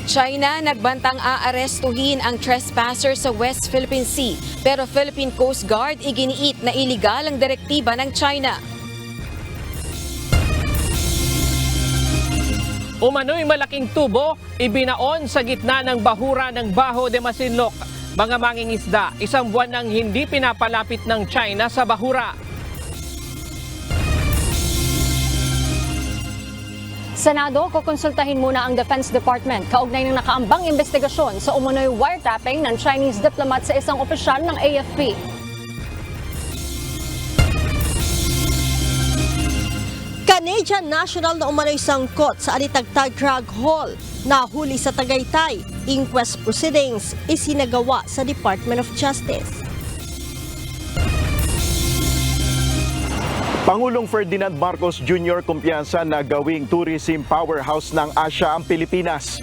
China nagbantang aarestuhin ang trespasser sa West Philippine Sea, pero Philippine Coast Guard iginiit na iligal ang direktiba ng China. Umano'y malaking tubo, ibinaon sa gitna ng bahura ng Bajo de Masinloc. Mga mangingisda, isang buwan nang hindi pinapalapit ng China sa bahura. Senado, kukonsultahin muna ang Defense Department kaugnay ng nakaambang investigasyon sa umano'y wiretapping ng Chinese diplomat sa isang opisyal ng AFP. Canadian national na umano'y sangkot sa Alitagtag Drug Hall. Nahuli sa Tagaytay. Inquest proceedings isinagawa sa Department of Justice. Pangulong Ferdinand Marcos Jr. kumpiyansa na gawing tourism powerhouse ng Asia ang Pilipinas.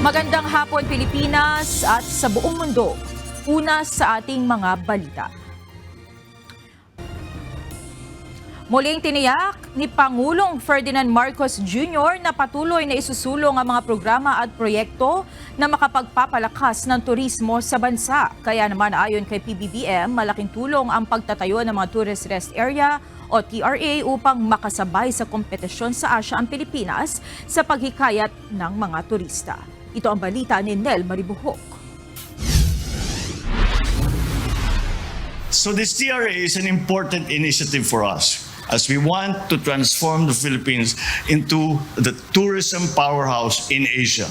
Magandang hapon Pilipinas at sa buong mundo. Una sa ating mga balita. Muling tiniyak ni Pangulong Ferdinand Marcos Jr. na patuloy na isusulong ang mga programa at proyekto na makapagpapalakas ng turismo sa bansa. Kaya naman ayon kay PBBM, malaking tulong ang pagtatayo ng mga tourist rest area o TRA upang makasabay sa kompetisyon sa Asia ang Pilipinas sa paghikayat ng mga turista. Ito ang balita ni Nel Maribuhok. So this TRA is an important initiative for us as we want to transform the Philippines into the tourism powerhouse in Asia.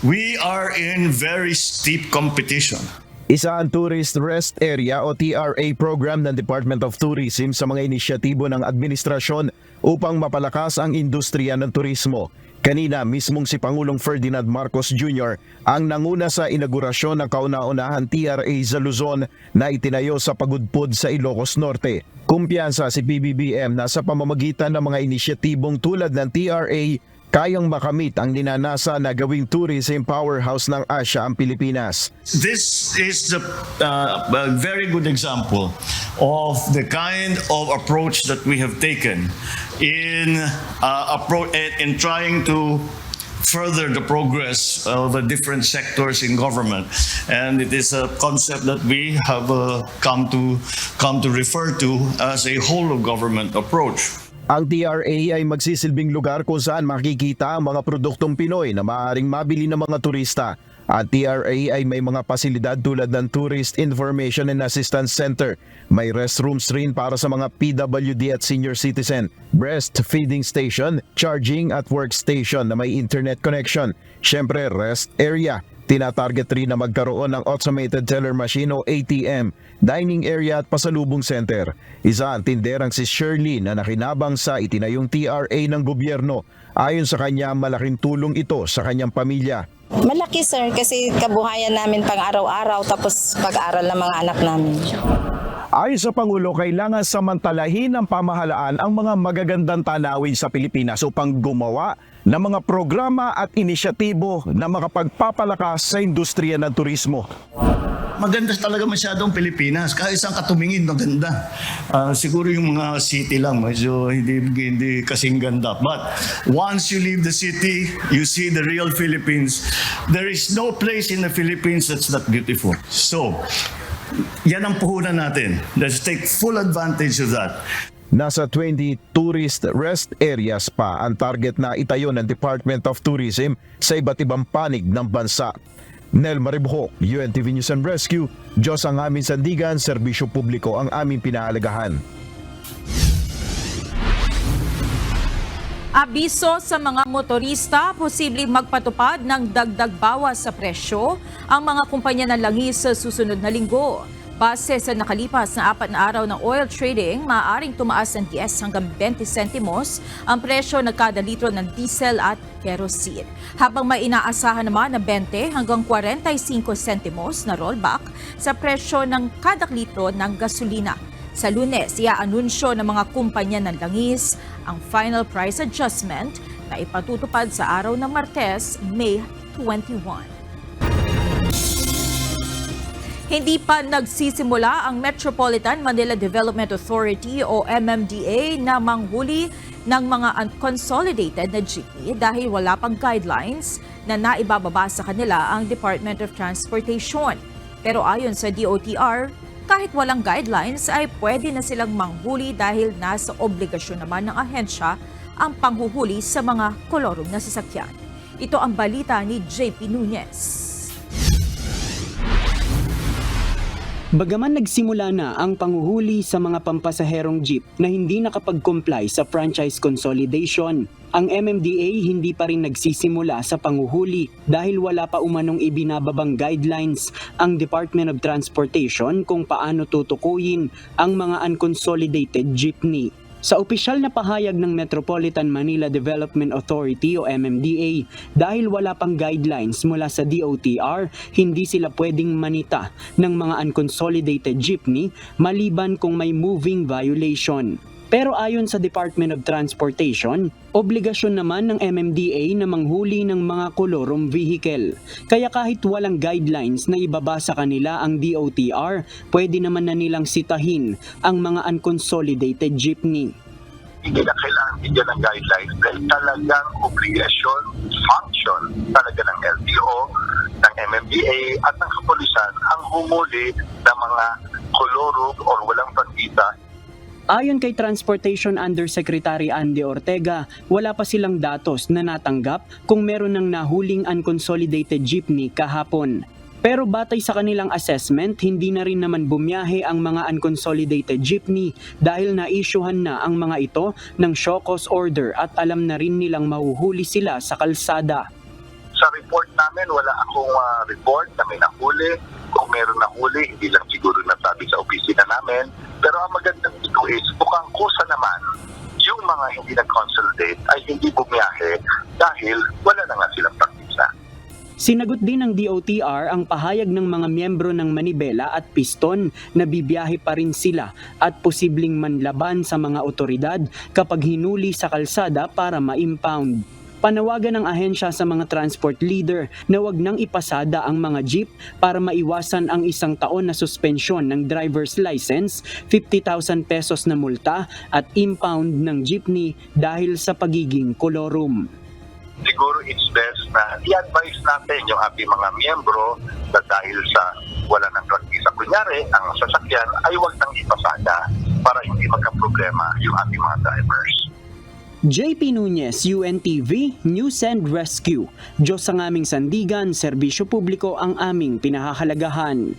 We are in very steep competition. Isa ang Tourist Rest Area o TRA program ng Department of Tourism sa mga inisyatibo ng administrasyon upang mapalakas ang industriya ng turismo. Kanina mismong si Pangulong Ferdinand Marcos Jr. ang nanguna sa inaugurasyon ng kauna-unahan TRA sa Luzon na itinayo sa Pagudpud sa Ilocos Norte. Kumpiyansa si PBBM na sa pamamagitan ng mga inisyatibong tulad ng TRA, kayang makamit ang ninanasa na gawing tourism powerhouse ng Asia ang Pilipinas. This is a very good example of the kind of approach that we have taken in trying to further the progress of the different sectors in government, and it is a concept that we have come to refer to as a whole of government approach. Ang TRA ay magsisilbing lugar kung saan makikita ang mga produktong Pinoy na maaaring mabili ng mga turista. Ang TRA ay may mga pasilidad tulad ng Tourist Information and Assistance Center. May restrooms rin para sa mga PWD at senior citizen, breastfeeding station, charging at workstation na may internet connection. Siyempre, rest area. Tinatarget rin na magkaroon ng automated teller machine o ATM, dining area at pasalubong center. Isa ang tinderang si Shirley na nakinabang sa itinayong TRA ng gobyerno. Ayon sa kanya, malaking tulong ito sa kanyang pamilya. Malaki sir kasi kabuhayan namin pang araw-araw tapos pag-aaral ng mga anak namin. Ayon sa Pangulo, kailangan samantalahin ng pamahalaan ang mga magagandang tanawin sa Pilipinas upang gumawa ng mga programa at inisyatibo na makapagpapalakas sa industriya ng turismo. Maganda talaga masyadong Pilipinas. Kahit isang katumingin, maganda. Siguro yung mga city lang, medyo hindi kasing ganda. But once you leave the city, you see the real Philippines. There is no place in the Philippines that's not beautiful. So, yan ang puhunan natin. Let's take full advantage of that. Nasa 20 tourist rest areas pa ang target na itayo ng Department of Tourism sa iba't ibang panig ng bansa. Nel Maribuhok, UNTV News and Rescue. Diyos ang aming sandigan, serbisyo publiko ang aming pinahalagahan. Abiso sa mga motorista, posibleng magpatupad ng dagdag bawas sa presyo ang mga kumpanya ng langis sa susunod na linggo. Base sa nakalipas na 4 na araw ng oil trading, maaaring tumaas ng 10 hanggang 20 sentimos ang presyo ng kada litro ng diesel at kerosene. Habang may inaasahan naman na 20 hanggang 45 sentimos na rollback sa presyo ng kada litro ng gasolina. Sa Lunes, iaanunsyo ng mga kumpanya ng langis ang final price adjustment na ipatutupad sa araw ng Martes, May 21. Hindi pa nagsisimula ang Metropolitan Manila Development Authority o MMDA na manghuli ng mga unconsolidated na jeepney dahil wala pang guidelines na naibababa sa kanila ang Department of Transportation. Pero ayon sa DOTR, kahit walang guidelines ay pwede na silang manghuli dahil nasa obligasyon naman ng ahensya ang panghuhuli sa mga kolorum na sasakyan. Ito ang balita ni JP Nunez. Bagaman nagsimula na ang panghuhuli sa mga pampasaherong jeep na hindi nakapag-comply sa franchise consolidation, ang MMDA hindi pa rin nagsisimula sa panghuhuli dahil wala pa umanong ibinababang guidelines ang Department of Transportation kung paano tutukuyin ang mga unconsolidated jeepney. Sa opisyal na pahayag ng Metropolitan Manila Development Authority o MMDA, dahil wala pang guidelines mula sa DOTR, hindi sila pwedeng manita ng mga unconsolidated jeepney maliban kung may moving violation. Pero ayon sa Department of Transportation, obligasyon naman ng MMDA na manghuli ng mga kolorum vehicle. Kaya kahit walang guidelines na ibaba sa kanila ang DOTR, pwede naman na nilang sitahin ang mga unconsolidated jeepney. Hindi na kailangan bigyan ng guidelines dahil talagang obligasyon, function talaga ng LTO, ng MMDA at ng kapulisan ang humuli ng mga kolorum o walang pagkita. Ayon kay Transportation Undersecretary Andy Ortega, wala pa silang datos na natanggap kung meron ng nahuling unconsolidated jeepney kahapon. Pero batay sa kanilang assessment, hindi na rin naman bumiyahe ang mga unconsolidated jeepney dahil na-issuehan na ang mga ito ng show cause order at alam na rin nilang mahuhuli sila sa kalsada. Sa report namin, wala akong report na may nahuli. Kung meron nahuli, hindi lang siguro nasabi sa opisina namin. Pero ang magandang ito is, mukhang kusa naman, yung mga hindi nag-consolidate ay hindi bumiyahe dahil wala na nga silang praktika. Sinagot din ng DOTR ang pahayag ng mga miyembro ng Manibela at Piston na bibiyahe pa rin sila at posibleng manlaban sa mga otoridad kapag hinuli sa kalsada para ma-impound. Panawagan ng ahensya sa mga transport leader na wag nang ipasada ang mga jeep para maiwasan ang 1 taon na suspensyon ng driver's license, 50,000 pesos na multa at impound ng jeepney dahil sa pagiging kolorum. Siguro it's best na i-advise natin yung ating mga miyembro na dahil sa wala ng praktika, kunyari, ang sasakyan ay wag nang ipasada para hindi magka-problema yung ating mga drivers. JP Nunez, UNTV, News and Rescue. Diyos ang aming sandigan, serbisyo publiko ang aming pinahahalagahan.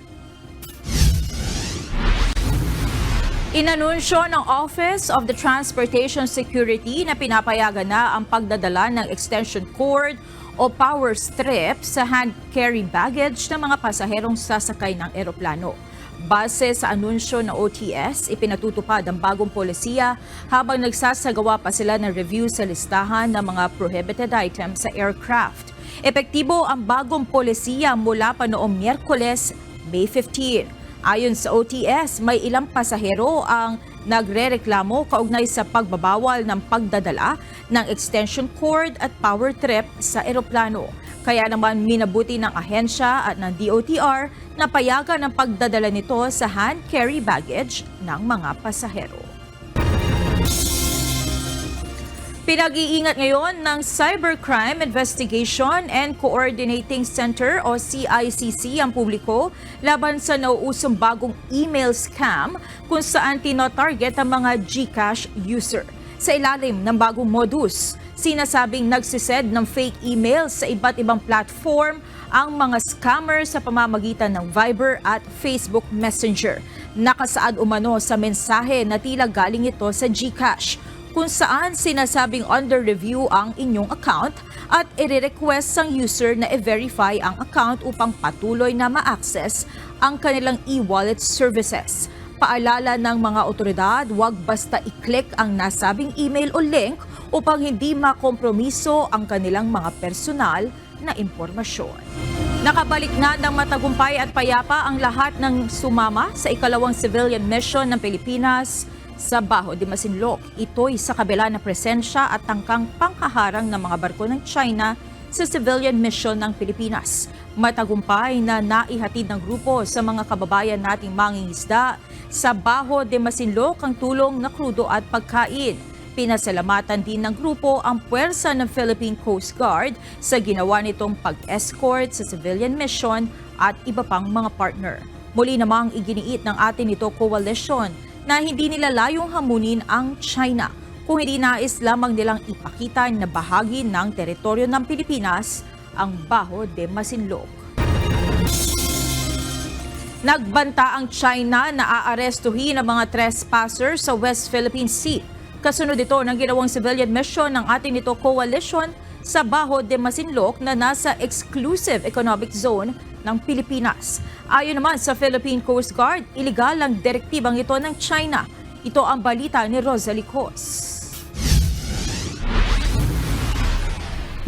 Inanunsyo ng Office of the Transportation Security na pinapayagan na ang pagdadala ng extension cord o power strip sa hand carry baggage ng mga pasaherong sasakay ng eroplano. Base sa anunsyo ng OTS, ipinatutupad ang bagong polisiya habang nagsasagawa pa sila ng review sa listahan ng mga prohibited items sa aircraft. Epektibo ang bagong polisiya mula pa noong Miyerkules, May 15. Ayon sa OTS, may ilang pasahero ang nagrereklamo kaugnay sa pagbabawal ng pagdadala ng extension cord at power trip sa eroplano. Kaya naman minabuti ng ahensya at ng DOTR na payagan ang pagdadala nito sa hand carry baggage ng mga pasahero. Pinag-iingat ngayon ng Cybercrime Investigation and Coordinating Center o CICC ang publiko laban sa nauusong bagong email scam kung saan tino-target ang mga GCash user. Sa ilalim ng bagong modus, sinasabing nagsisend ng fake email sa iba't ibang platform ang mga scammer sa pamamagitan ng Viber at Facebook Messenger. Nakasaad umano sa mensahe na tila galing ito sa GCash, kung saan sinasabing under review ang inyong account at i-request ang user na i-verify ang account upang patuloy na ma-access ang kanilang e-wallet services. Paalala ng mga otoridad, huwag basta i-click ang nasabing email o link upang hindi makompromiso ang kanilang mga personal na impormasyon. Nakabalik na ng matagumpay at payapa ang lahat ng sumama sa ikalawang civilian mission ng Pilipinas sa Baho de Masinloc. Ito'y sa kabila na presensya at tangkang pangkaharang ng mga barko ng China sa civilian mission ng Pilipinas. Matagumpay na naihatid ng grupo sa mga kababayan nating mangingisda sa Baho de Masinloc ang tulong na krudo at pagkain. Pinasalamatan din ng grupo ang puwersa ng Philippine Coast Guard sa ginawa nitong pag-escort sa civilian mission at iba pang mga partner. Muli namang iginiit ng atin ito coalition na hindi nila layong hamunin ang China kung hindi nais lamang nilang ipakita na bahagi ng teritoryo ng Pilipinas ang Baho de Masinloc. Nagbanta ang China na aarestuhin ang mga trespassers sa West Philippine Sea. Kasunod ito ng ginawang civilian mission ng ating ito coalition sa Baho de Masinloc na nasa exclusive economic zone ng Pilipinas. Ayon naman sa Philippine Coast Guard, iligal ang direktibang ito ng China. Ito ang balita ni Rosalie Cos.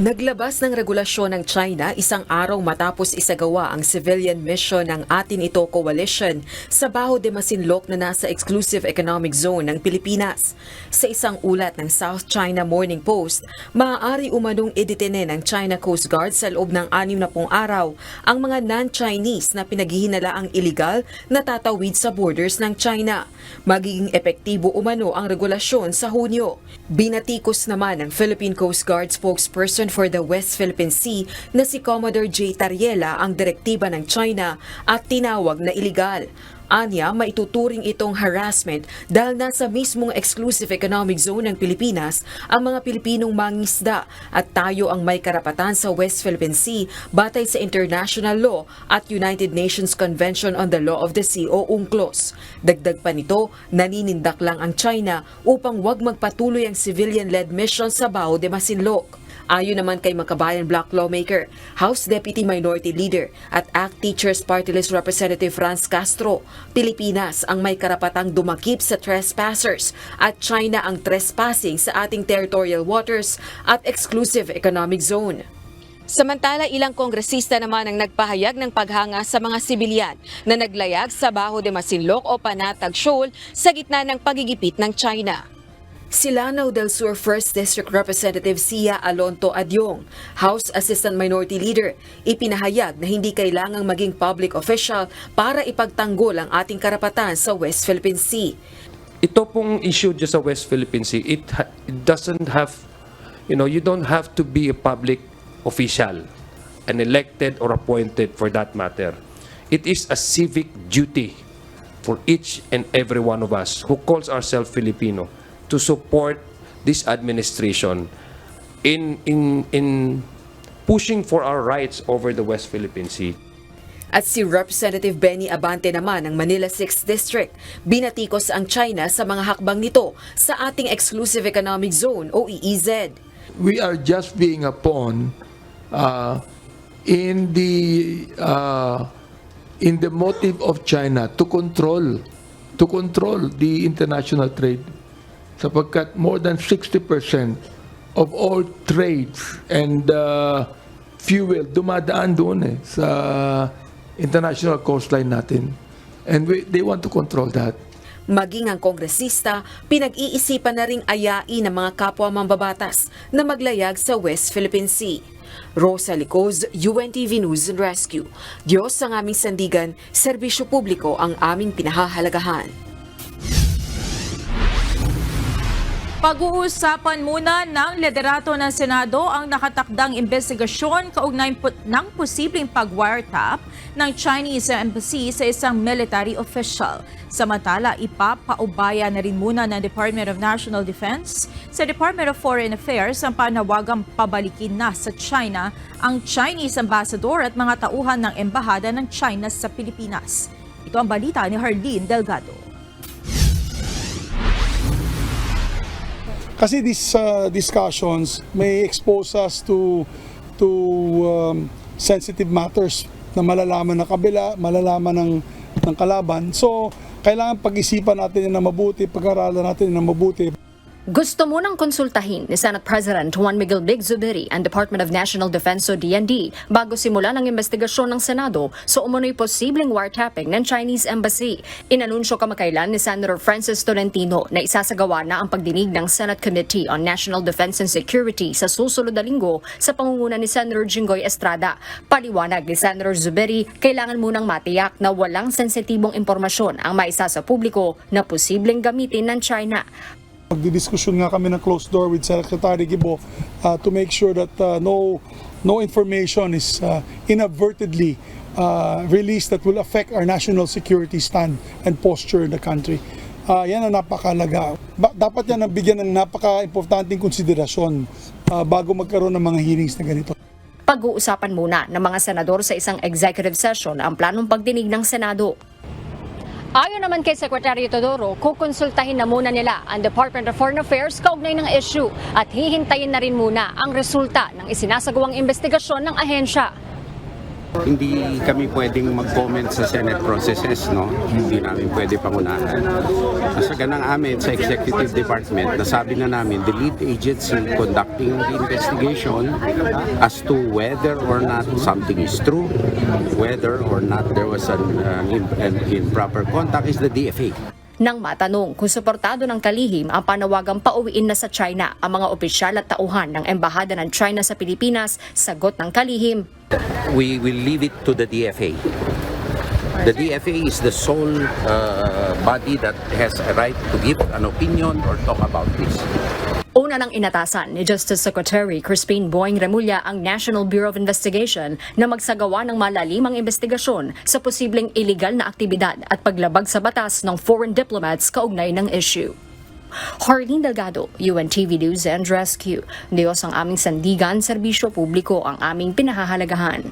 Naglabas ng regulasyon ng China isang araw matapos isagawa ang civilian mission ng Atin Ito Coalition sa Baho de Masinloc na nasa exclusive economic zone ng Pilipinas. Sa isang ulat ng South China Morning Post, maaari umanong idetene ng China Coast Guard sa loob ng 60 araw ang mga non-Chinese na pinaghihinalaang iligal na tatawid sa borders ng China. Magiging epektibo umano ang regulasyon sa Hunyo. Binatikos naman ng Philippine Coast Guard spokesperson for the West Philippine Sea na si Commodore J. Tariela ang direktiba ng China at tinawag na iligal. Anya, maituturing itong harassment dahil nasa mismong exclusive economic zone ng Pilipinas ang mga Pilipinong mangingisda at tayo ang may karapatan sa West Philippine Sea batay sa international law at United Nations Convention on the Law of the Sea o UNCLOS. Dagdag pa nito, naninindak lang ang China upang wag magpatuloy ang civilian-led mission sa Baho de Masinloc. Ayon naman kay Makabayan Bloc lawmaker, House Deputy Minority Leader at ACT Teachers Party List Representative Franz Castro, Pilipinas ang may karapatang dumakip sa trespassers at China ang trespassing sa ating territorial waters at exclusive economic zone. Samantala, ilang kongresista naman ang nagpahayag ng paghanga sa mga sibilyan na naglayag sa Baho de Masinloc o Panatag Shoal sa gitna ng pagigipit ng China. Si Lanao del Sur 1st District Representative Sia Alonto Adyong, House Assistant Minority Leader, ipinahayag na hindi kailangang maging public official para ipagtanggol ang ating karapatan sa West Philippine Sea. Ito pong issue dyan sa West Philippine Sea, it doesn't have, you don't have to be a public official, an elected or appointed for that matter. It is a civic duty for each and every one of us who calls ourselves Filipino to support this administration in pushing for our rights over the West Philippine Sea. At si Representative Benny Abante naman ng Manila 6th District, binatikos ang China sa mga hakbang nito sa ating Exclusive Economic Zone o EEZ. We are just being a pawn in the motive of China to control the international trade. Sapagkat more than 60% of all trades and fuel dumadaan doon sa international coastline natin. And they want to control that. Maging ang kongresista, pinag-iisipan na ring ayain ng mga kapwa mambabatas na maglayag sa West Philippine Sea. Rosalie Cos, UNTV News and Rescue. Diyos ang aming sandigan, serbisyo publiko ang aming pinahahalagahan. Pag-uusapan muna ng liderato ng Senado ang nakatakdang investigasyon kaugnay ng posibleng pag-wiretap ng Chinese Embassy sa isang military official. Samantala, ipapaubaya na rin muna ng Department of National Defense sa Department of Foreign Affairs ang panawagang pabalikin na sa China ang Chinese ambassador at mga tauhan ng embahada ng China sa Pilipinas. Ito ang balita ni Harleen Delgado. Kasi these discussions may expose us to sensitive matters na malalaman ng kabila, malalaman ng kalaban. So, kailangan pag-isipan natin na mabuti, pag-aralan natin na mabuti. Gusto munang konsultahin ni Senate President Juan Miguel Big Zubiri ang Department of National Defense o DND bago simulan ang investigasyon ng Senado sa umunoy posibleng wiretapping ng Chinese Embassy. Inanunsyo kamakailan ni Senator Francis Tolentino na isasagawa na ang pagdinig ng Senate Committee on National Defense and Security sa susunod na linggo sa pangunguna ni Senator Jinggoy Estrada. Paliwanag ni Senator Zubiri, kailangan munang matiyak na walang sensitibong impormasyon ang maisa sa publiko na posibleng gamitin ng China. Magdidiskusyon nga kami ng closed door with Secretary Gibo to make sure that no information is inadvertently released that will affect our national security stand and posture in the country. Yan ang napakalaga. Dapat yan ang bigyan ng napaka-importanting konsiderasyon bago magkaroon ng mga hearings na ganito. Pag-uusapan muna ng mga senador sa isang executive session ang planong pagdinig ng Senado. Ayon naman kay Secretary Teodoro, kukonsultahin na muna nila ang Department of Foreign Affairs kaugnay ng issue at hihintayin na rin muna ang resulta ng isinasagawang investigasyon ng ahensya. Hindi kami pwedeng mag-comment sa Senate processes, no? Hindi namin pwede pangunahan. Sa ganang amin sa Executive Department, nasabi na namin the lead agency conducting the investigation as to whether or not something is true, whether or not there was an improper contact is the DFA. Nang matanong kung suportado ng kalihim ang panawagang pauwiin na sa China ang mga opisyal at tauhan ng Embahada ng China sa Pilipinas, sagot ng kalihim. We will leave it to the DFA. The DFA is the sole body that has a right to give an opinion or talk about this. Una nang inatasan ni Justice Secretary Crispin Boying Remulla ang National Bureau of Investigation na magsagawa ng malalimang investigasyon sa posibleng iligal na aktibidad at paglabag sa batas ng foreign diplomats kaugnay ng issue. Harleen Delgado, UNTV News and Rescue. Diyos ang aming sandigan, serbisyo publiko ang aming pinahahalagahan.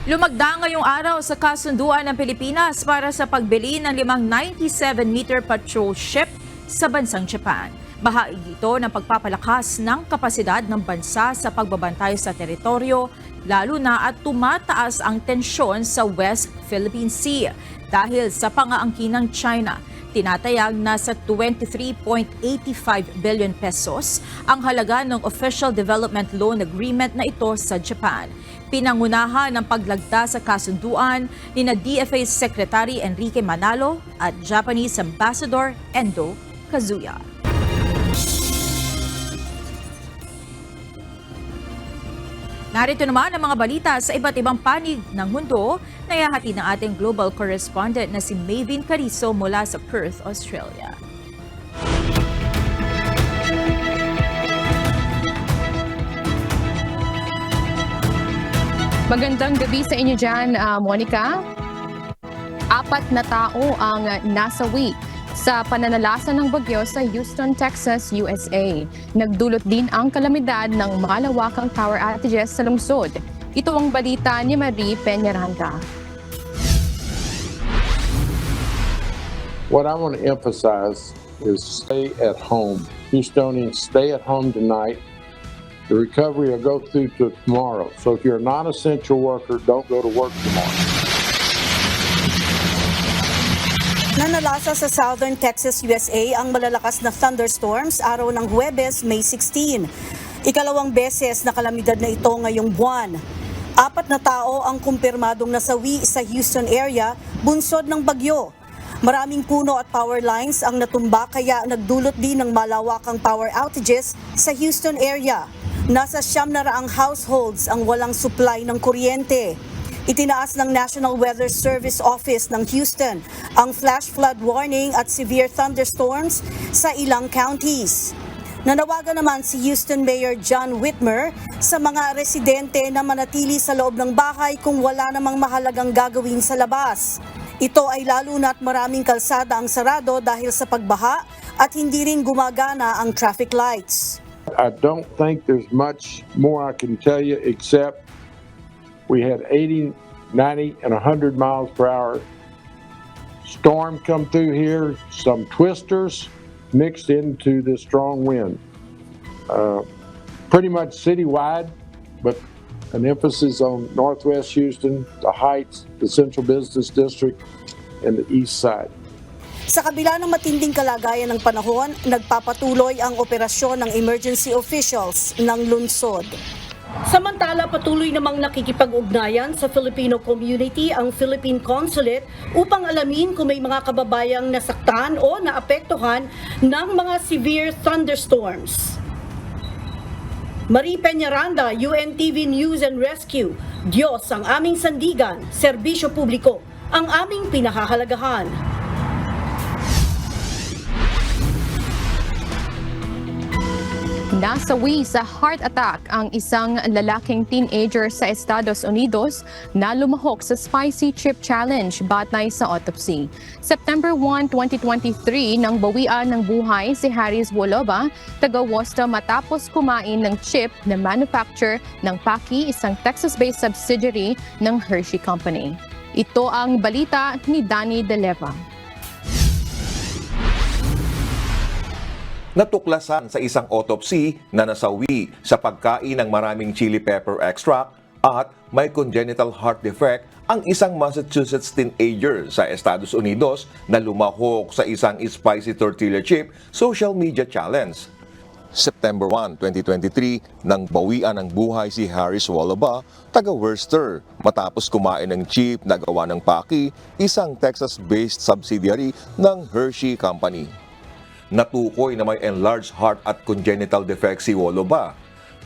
Lumagda ngayong araw sa kasunduan ng Pilipinas para sa pagbili ng 5 97-meter patrol ship sa bansang Japan. Bahagi ito ng pagpapalakas ng kapasidad ng bansa sa pagbabantay sa teritoryo, lalo na at tumataas ang tensyon sa West Philippine Sea dahil sa pangaangkin ng China. Tinatayag na sa 23.85 billion pesos ang halaga ng Official Development Loan Agreement na ito sa Japan. Pinangunahan ng paglagda sa kasunduan ni DFA Secretary Enrique Manalo at Japanese Ambassador Endo Kazuya. Narito naman ang mga balita sa iba't ibang panig ng mundo na ihahatid ng ating global correspondent na si Maven Carizo mula sa Perth, Australia. Magandang gabi sa inyo dyan, Monica. 4 na tao ang nasawi sa pananalasa ng bagyo sa Houston, Texas, USA. Nagdulot din ang kalamidad ng malawakang power outages sa lungsod. Ito ang balita ni Marie Peñaranda. What I want to emphasize is stay at home. Houstonians, stay at home tonight. The recovery will go through to tomorrow. So if you're a non-essential worker, don't go to work tomorrow. Nanalasa sa Southern Texas, USA ang malalakas na thunderstorms araw ng Huwebes, May 16. Ikalawang beses na kalamidad na ito ngayong buwan. 4 na tao ang kumpirmadong nasawi sa Houston area bunsod ng bagyo. Maraming puno at power lines ang natumba kaya nagdulot din ng malawakang power outages sa Houston area. Nasa 700 households ang walang supply ng kuryente. Itinaas ng National Weather Service Office ng Houston ang flash flood warning at severe thunderstorms sa ilang counties. Nanawagan naman si Houston Mayor John Whitmer sa mga residente na manatili sa loob ng bahay kung wala namang mahalagang gagawin sa labas. Ito ay lalo na't maraming kalsada ang sarado dahil sa pagbaha at hindi rin gumagana ang traffic lights. I don't think there's much more I can tell you except we had 80, 90, and 100 miles per hour storm come through here, some twisters mixed into the strong wind. Pretty much citywide, but an emphasis on Northwest Houston, the Heights, the Central Business District, and the East Side. Sa kabila ng matinding kalagayan ng panahon, nagpapatuloy ang operasyon ng emergency officials ng lungsod. Samantala, patuloy namang nakikipag-ugnayan sa Filipino community ang Philippine Consulate upang alamin kung may mga kababayang nasaktan o naapektuhan ng mga severe thunderstorms. Marie Peñaranda, UNTV News and Rescue. Diyos ang aming sandigan, serbisyo publiko ang aming pinahahalagahan. Nasawi sa heart attack ang isang lalaking teenager sa Estados Unidos na lumahok sa Spicy Chip Challenge batay sa autopsy. September 1, 2023 nang bawian ng buhay si Harris Woloba, taga-Worcester matapos kumain ng chip na manufacture ng Paki, isang Texas-based subsidiary ng Hershey Company. Ito ang balita ni Danny De Leva. Natuklasan sa isang autopsy na nasawi sa pagkain ng maraming chili pepper extract at may congenital heart defect ang isang Massachusetts teenager sa Estados Unidos na lumahok sa isang spicy tortilla chip social media challenge. September 1, 2023, nang bawian ng buhay si Harris Woloba, taga Worcester, matapos kumain ng chip na gawa ng Paki, isang Texas-based subsidiary ng Hershey Company. Natukoy na may enlarged heart at congenital defect si Woloba.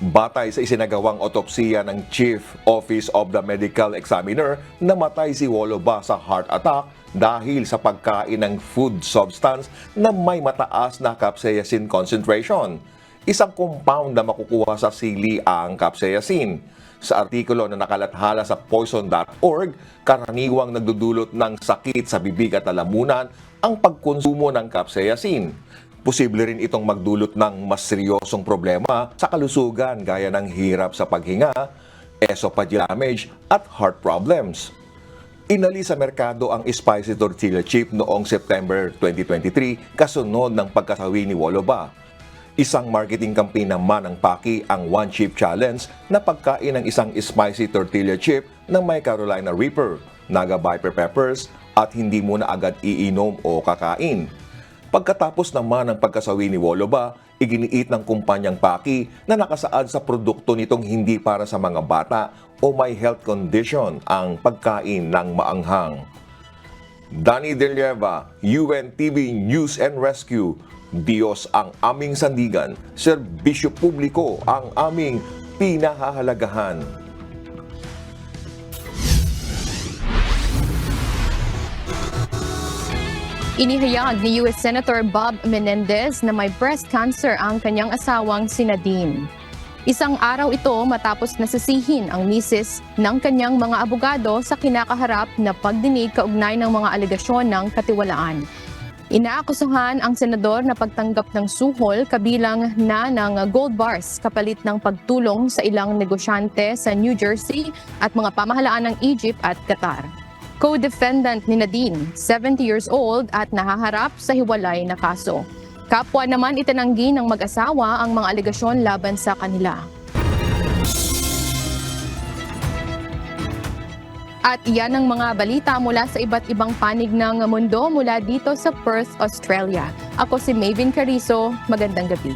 Batay sa isinagawang otopsiya ng Chief Office of the Medical Examiner, namatay si Woloba sa heart attack dahil sa pagkain ng food substance na may mataas na capsaicin concentration. Isang compound na makukuha sa sili ang capsaicin. Sa artikulo na nakalathala sa poison.org, karaniwang nagdudulot ng sakit sa bibig at lalamunan ang pagkonsumo ng capsaicin. Posible rin itong magdulot ng mas seryosong problema sa kalusugan gaya ng hirap sa paghinga, esophageal damage at heart problems. Inalis sa merkado ang spicy tortilla chip noong September 2023 kasunod ng pagkasawi ni Woloba. Isang marketing campaign naman ng Paki ang One Chip Challenge na pagkain ng isang spicy tortilla chip ng may Carolina Reaper, Naga Viper peppers at hindi mo na agad iinom o kakain. Pagkatapos naman ng pagkasawi ni Woloba, iginiit ng kumpanyang Paki na nakasaad sa produkto nitong hindi para sa mga bata o may health condition ang pagkain ng maanghang. Danny De Leva, UNTV News and Rescue. Diyos ang aming sandigan, serbisyo publiko ang aming pinahahalagahan. Inihayag ni U.S. Senator Bob Menendez na may breast cancer ang kanyang asawang si Nadine. Isang araw ito matapos nasisihin ang misis ng kanyang mga abogado sa kinakaharap na pagdinig kaugnay ng mga alegasyon ng katiwalaan. Inaakusahan ang senador na pagtanggap ng suhol kabilang na ng gold bars kapalit ng pagtulong sa ilang negosyante sa New Jersey at mga pamahalaan ng Egypt at Qatar. Co-defendant ni Nadine, 70 years old at nahaharap sa hiwalay na kaso. Kapwa naman itinanggi ng mag-asawa ang mga alegasyon laban sa kanila. At iyan ang mga balita mula sa iba't ibang panig ng mundo mula dito sa Perth, Australia. Ako si Maven Carizo, magandang gabi.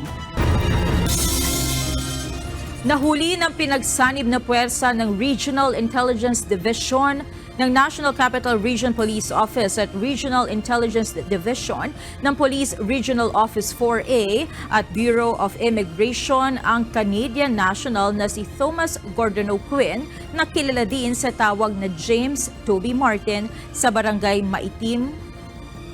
Nahuli ng pinagsanib na puwersa ng Regional Intelligence Division ng National Capital Region Police Office at Regional Intelligence Division ng Police Regional Office 4A at Bureau of Immigration ang Canadian national na si Thomas Gordon O'Quinn na kilala din sa tawag na James Toby Martin sa Barangay Maitim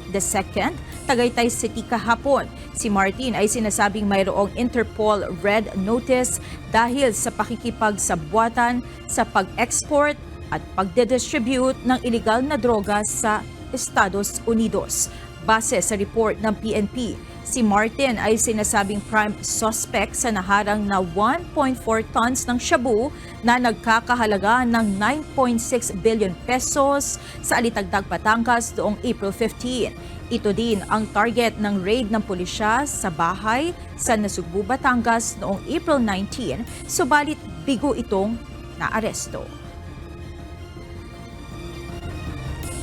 II, Tagaytay City kahapon. Si Martin ay sinasabing mayroong Interpol Red Notice dahil sa pakikipagsabwatan sa pag-export at pagde-distribute ng illegal na droga sa Estados Unidos. Base sa report ng PNP, si Martin ay sinasabing prime suspect sa naharang na 1.4 tons ng shabu na nagkakahalaga ng 9.6 billion pesos sa Alitagdag, Batangas noong April 15. Ito din ang target ng raid ng pulisya sa bahay sa Nasugbu, Batangas noong April 19, subalit bigo itong naaresto.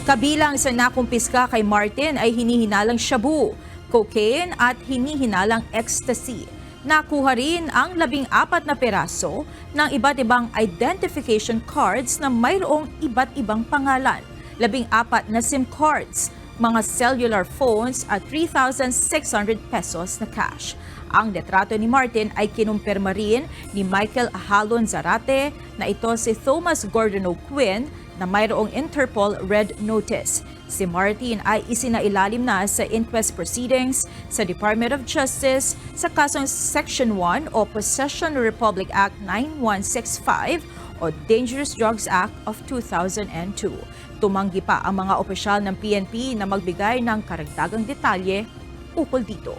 Kabilang sa nakumpiska kay Martin ay hinihinalang shabu, cocaine at hinihinalang ecstasy. Nakuha rin ang 14 na peraso ng iba't ibang identification cards na mayroong iba't ibang pangalan, 14 na SIM cards, mga cellular phones at 3,600 pesos na cash. Ang litrato ni Martin ay kinumpirma rin ni Michael Ahalon Zarate na ito si Thomas Gordon O'Quinn na mayroong Interpol Red Notice. Si Martin ay isinailalim na sa inquest proceedings sa Department of Justice sa kasong Section 1 o Possession Republic Act 9165 o Dangerous Drugs Act of 2002. Tumanggi pa ang mga opisyal ng PNP na magbigay ng karagdagang detalye ukol dito.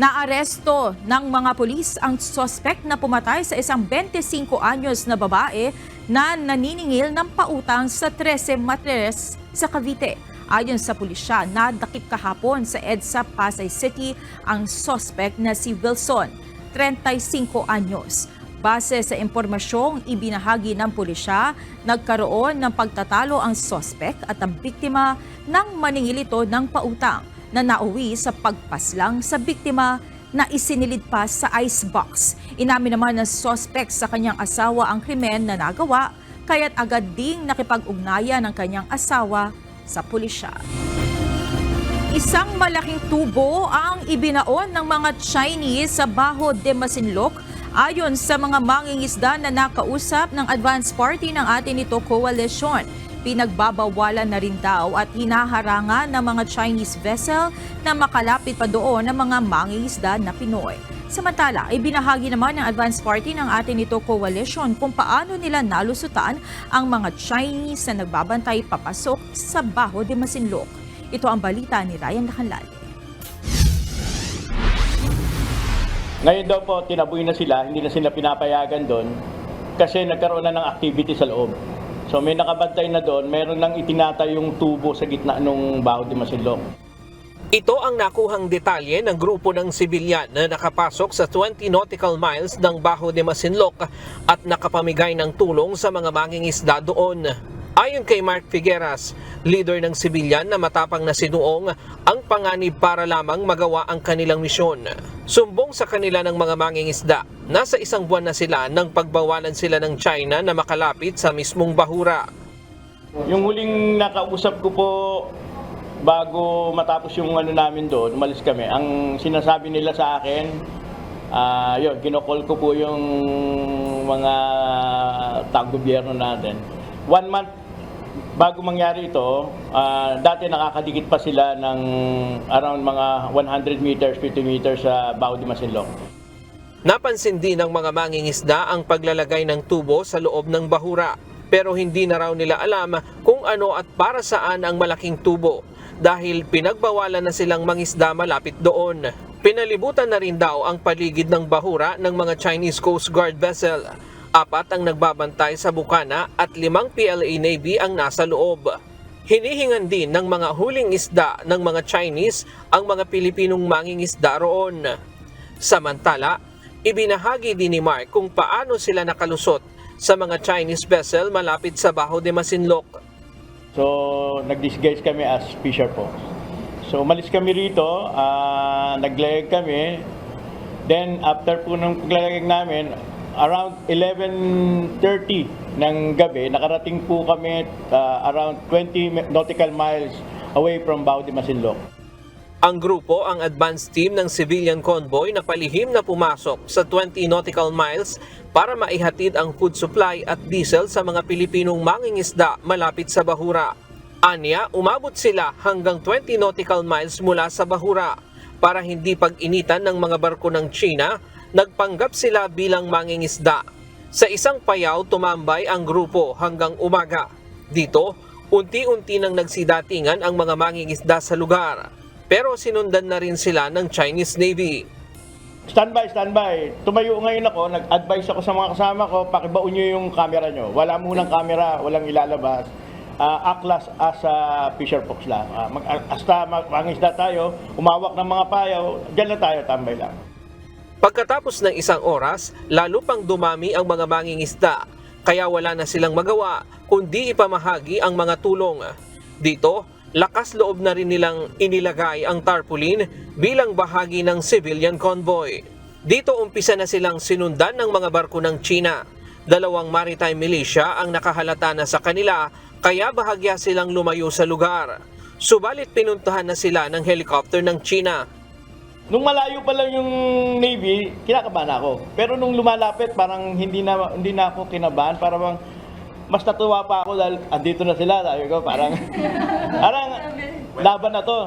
Naaresto ng mga pulis ang suspect na pumatay sa isang 25 anyos na babae na naniningil ng pautang sa 13 Matres sa Cavite. Ayon sa pulisya, nadakip kahapon sa EDSA Pasay City ang suspect na si Wilson, 35 anyos. Base sa impormasyong ibinahagi ng pulisya, nagkaroon ng pagtatalo ang suspect at ang biktima nang maningil ito ng pautang na nauwi sa pagpaslang sa biktima na isinilid pa sa icebox. Inamin naman ng suspect sa kanyang asawa ang krimen na nagawa, kaya't agad ding nakipag-ugnayan ng kanyang asawa sa pulisya. Isang malaking tubo ang ibinaon ng mga Chinese sa Baho de Masinloc ayon sa mga mangingisda na nakausap ng advance party ng atin ito coalition. Pinagbabawalan na rin daw at hinaharangan ng mga Chinese vessel na makalapit pa doon ng mga mangingisda na Pinoy. Samantala, ibinahagi naman ng advance party ng atin ito coalition kung paano nila nalusutan ang mga Chinese na nagbabantay papasok sa Baho de Masinloc. Ito ang balita ni Ryan Lacanlali. Ngayon daw po, tinaboy na sila, hindi na sila pinapayagan doon kasi nagkaroon na ng activity sa loob. So may nakabantay na doon, meron lang itinatayong tubo sa gitna ng Baho de Masinloc. Ito ang nakuhang detalye ng grupo ng sibilyan na nakapasok sa 20 nautical miles ng Baho de Masinloc at nakapamigay ng tulong sa mga mangingisda doon. Ayon kay Mark Figueras, leader ng sibilyan na matapang na sinuong ang panganib para lamang magawa ang kanilang misyon. Sumbong sa kanila ng mga mangingisda, nasa 1 buwan na sila nang pagbawalan sila ng China na makalapit sa mismong bahura. Yung huling nakausap ko po bago matapos yung namin doon, umalis kami, ang sinasabi nila sa akin, kinokol ko po yung mga taga-gobyerno natin. 1 month bago mangyari ito, dati nakakadikit pa sila ng around mga 100 meters, 50 meters sa Baho de Masinloc. Napansin din ng mga mangingisda ang paglalagay ng tubo sa loob ng bahura, pero hindi na raw nila alam kung ano at para saan ang malaking tubo dahil pinagbawalan na silang mangisda malapit doon. Pinalibutan na rin daw ang paligid ng bahura ng mga Chinese Coast Guard vessel. 4 ang nagbabantay sa bukana at 5 PLA Navy ang nasa loob. Hinihingan din ng mga huling isda ng mga Chinese ang mga Pilipinong mangingisda roon. Samantala, ibinahagi din ni Mark kung paano sila nakalusot sa mga Chinese vessel malapit sa Baho de Masinloc. So, nag-disguise kami as fisher folks. So, umalis kami rito, naglayag kami. Then, after po ng paglayag namin, around 11:30 ng gabi, nakarating po kami around 20 nautical miles away from Baho de Masinloc. Ang grupo ang advance team ng civilian convoy na palihim na pumasok sa 20 nautical miles para maihatid ang food supply at diesel sa mga Pilipinong mangingisda malapit sa bahura. Anya, umabot sila hanggang 20 nautical miles mula sa bahura para hindi pag-initan ng mga barko ng China. Nagpanggap sila bilang mangingisda. Sa isang payaw, tumambay ang grupo hanggang umaga. Dito, unti-unti nang nagsidatingan ang mga mangingisda sa lugar. Pero sinundan na rin sila ng Chinese Navy. Standby. Tumayo ngayon ako, nag-advise ako sa mga kasama ko, pakibaon nyo yung camera nyo. Wala munang camera, walang ilalabas. Aklas as fisher folks lang. Hasta mangingisda tayo, umawak ng mga payaw, dyan na tayo, tambay lang. Pagkatapos ng 1 oras, lalo pang dumami ang mga mangingisda. kaya wala na silang magawa kundi ipamahagi ang mga tulong. Dito, lakas loob na rin nilang inilagay ang tarpaulin bilang bahagi ng civilian convoy. Dito umpisa na silang sinundan ng mga barko ng China. 2 maritime militia ang nakahalata na sa kanila kaya bahagya silang lumayo sa lugar. Subalit pinuntahan na sila ng helicopter ng China. Nung malayo pa lang yung Navy, kinakabahan ako. Pero nung lumalapit, parang hindi na ako kinabahan. Parang mas natuwa pa ako dahil andito na sila. Sabi ko, parang laban na to.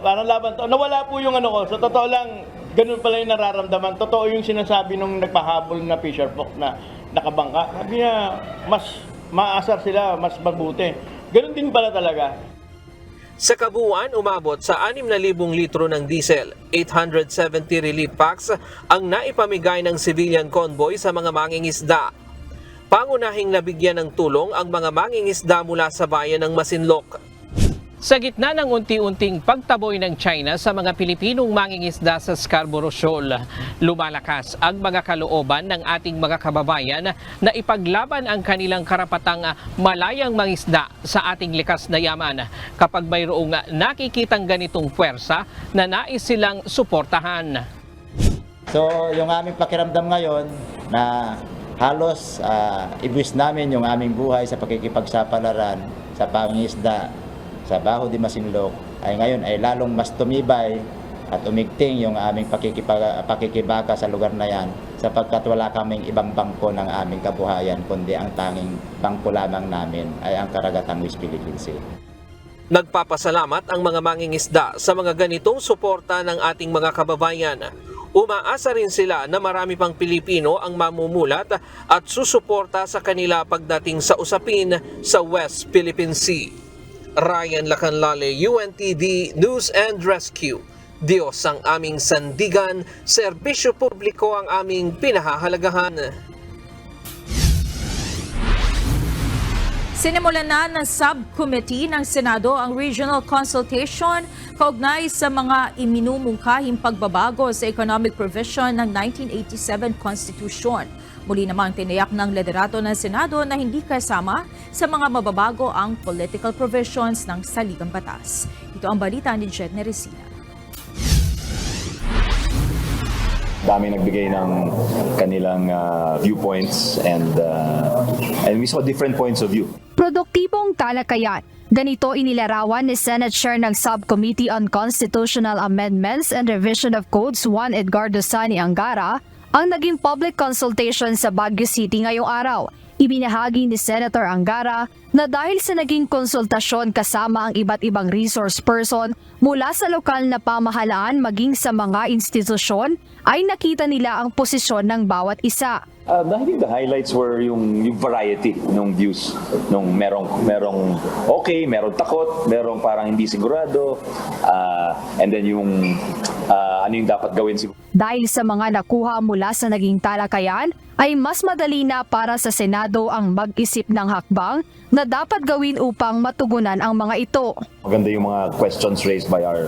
Parang laban to. Nawala po yung ano ko. Sa totoo lang, ganun pala yung nararamdaman. Totoo yung sinasabi nung nagpahabol na Fisher Folk na nakabangka. Sabi niya, mas maasar sila, mas mabuti. Ganun din pala talaga. Sa kabuuan, umabot sa 6,000 litro ng diesel, 870 relief packs ang naipamigay ng civilian convoy sa mga mangingisda. Pangunahing nabigyan ng tulong ang mga mangingisda mula sa bayan ng Masinloc. Sa gitna ng unti-unting pagtaboy ng China sa mga Pilipinong mangingisda sa Scarborough Shoal, lumalakas ang mga kalooban ng ating mga kababayan na ipaglaban ang kanilang karapatang malayang mangisda sa ating likas na yaman kapag mayroong nakikitang ganitong puwersa na nais silang suportahan. So yung aming pakiramdam ngayon na halos ibus namin yung aming buhay sa pakikipagsapalaran sa pangingisda sa Baho de Masinloc ay ngayon ay lalong mas tumibay at umigting yung aming pakikibaka sa lugar na yan sapagkat wala kaming ibang bangko ng aming kabuhayan kundi ang tanging bangko lamang namin ay ang karagatang West Philippine Sea. Nagpapasalamat ang mga mangingisda sa mga ganitong suporta ng ating mga kababayan. Umaasa rin sila na marami pang Pilipino ang mamumulat at susuporta sa kanila pagdating sa usapin sa West Philippine Sea. Ryan Lacanlale, UNTV News and Rescue. Diyos ang aming sandigan, serbisyo publiko ang aming pinahahalagahan. Sinimulan na ng subcommittee ng Senado ang regional consultation kaugnay sa mga iminumungkahing pagbabago sa economic provision ng 1987 Constitution. Muli namang tiniyak ng liderato ng Senado na hindi kasama sa mga mababago ang political provisions ng saligang batas. Ito ang balita ni Jed Neresina. Dami nagbigay ng kanilang viewpoints and we saw different points of view. Produktibong talakayan. Ganito inilarawan ni Senate Chair ng Subcommittee on Constitutional Amendments and Revision of Codes Juan Edgardo Sani Angara ang naging public consultation sa Baguio City ngayong araw. Ibinahagi ni Senator Angara na dahil sa naging konsultasyon kasama ang iba't ibang resource person mula sa lokal na pamahalaan maging sa mga institusyon, ay nakita nila ang posisyon ng bawat isa. I think the highlights were yung variety ng views. Nung merong okay, merong takot, merong parang hindi sigurado, and then yung ano yung dapat gawin siguro. Dahil sa mga nakuha mula sa naging talakayan, ay mas madali na para sa Senado ang mag-isip ng hakbang na dapat gawin upang matugunan ang mga ito. Maganda yung mga questions raised by our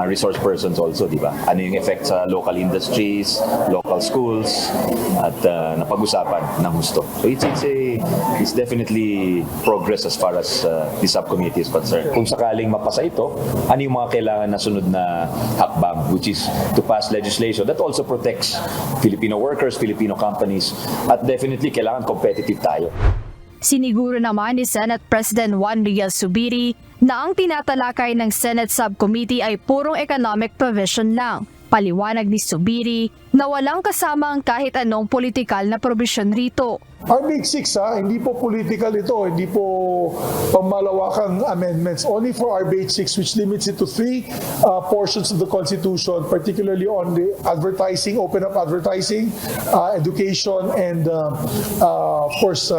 resource persons also, di ba? Ano yung effect sa local industries, local schools, at napag-usapan ng gusto. So it's definitely progress as far as the subcommittee is concerned. Kung sakaling mapasa ito, ano yung mga kailangan na sunod na hakbang, which is to pass legislation that also protects Filipino workers, Filipino companies, at definitely kailangan competitive tayo. Siniguro naman ni Senate President Juan Miguel Zubiri na ang tinatalakay ng Senate Subcommittee ay purong economic provision lang. Paliwanag ni Zubiri na walang kasama ang kahit anong politikal na provision rito. Our Big Six, hindi po political ito, hindi po pangmalawakang amendments. Only for our Big Six, which limits it to 3 portions of the Constitution, particularly on the advertising, open up advertising, education, and of course,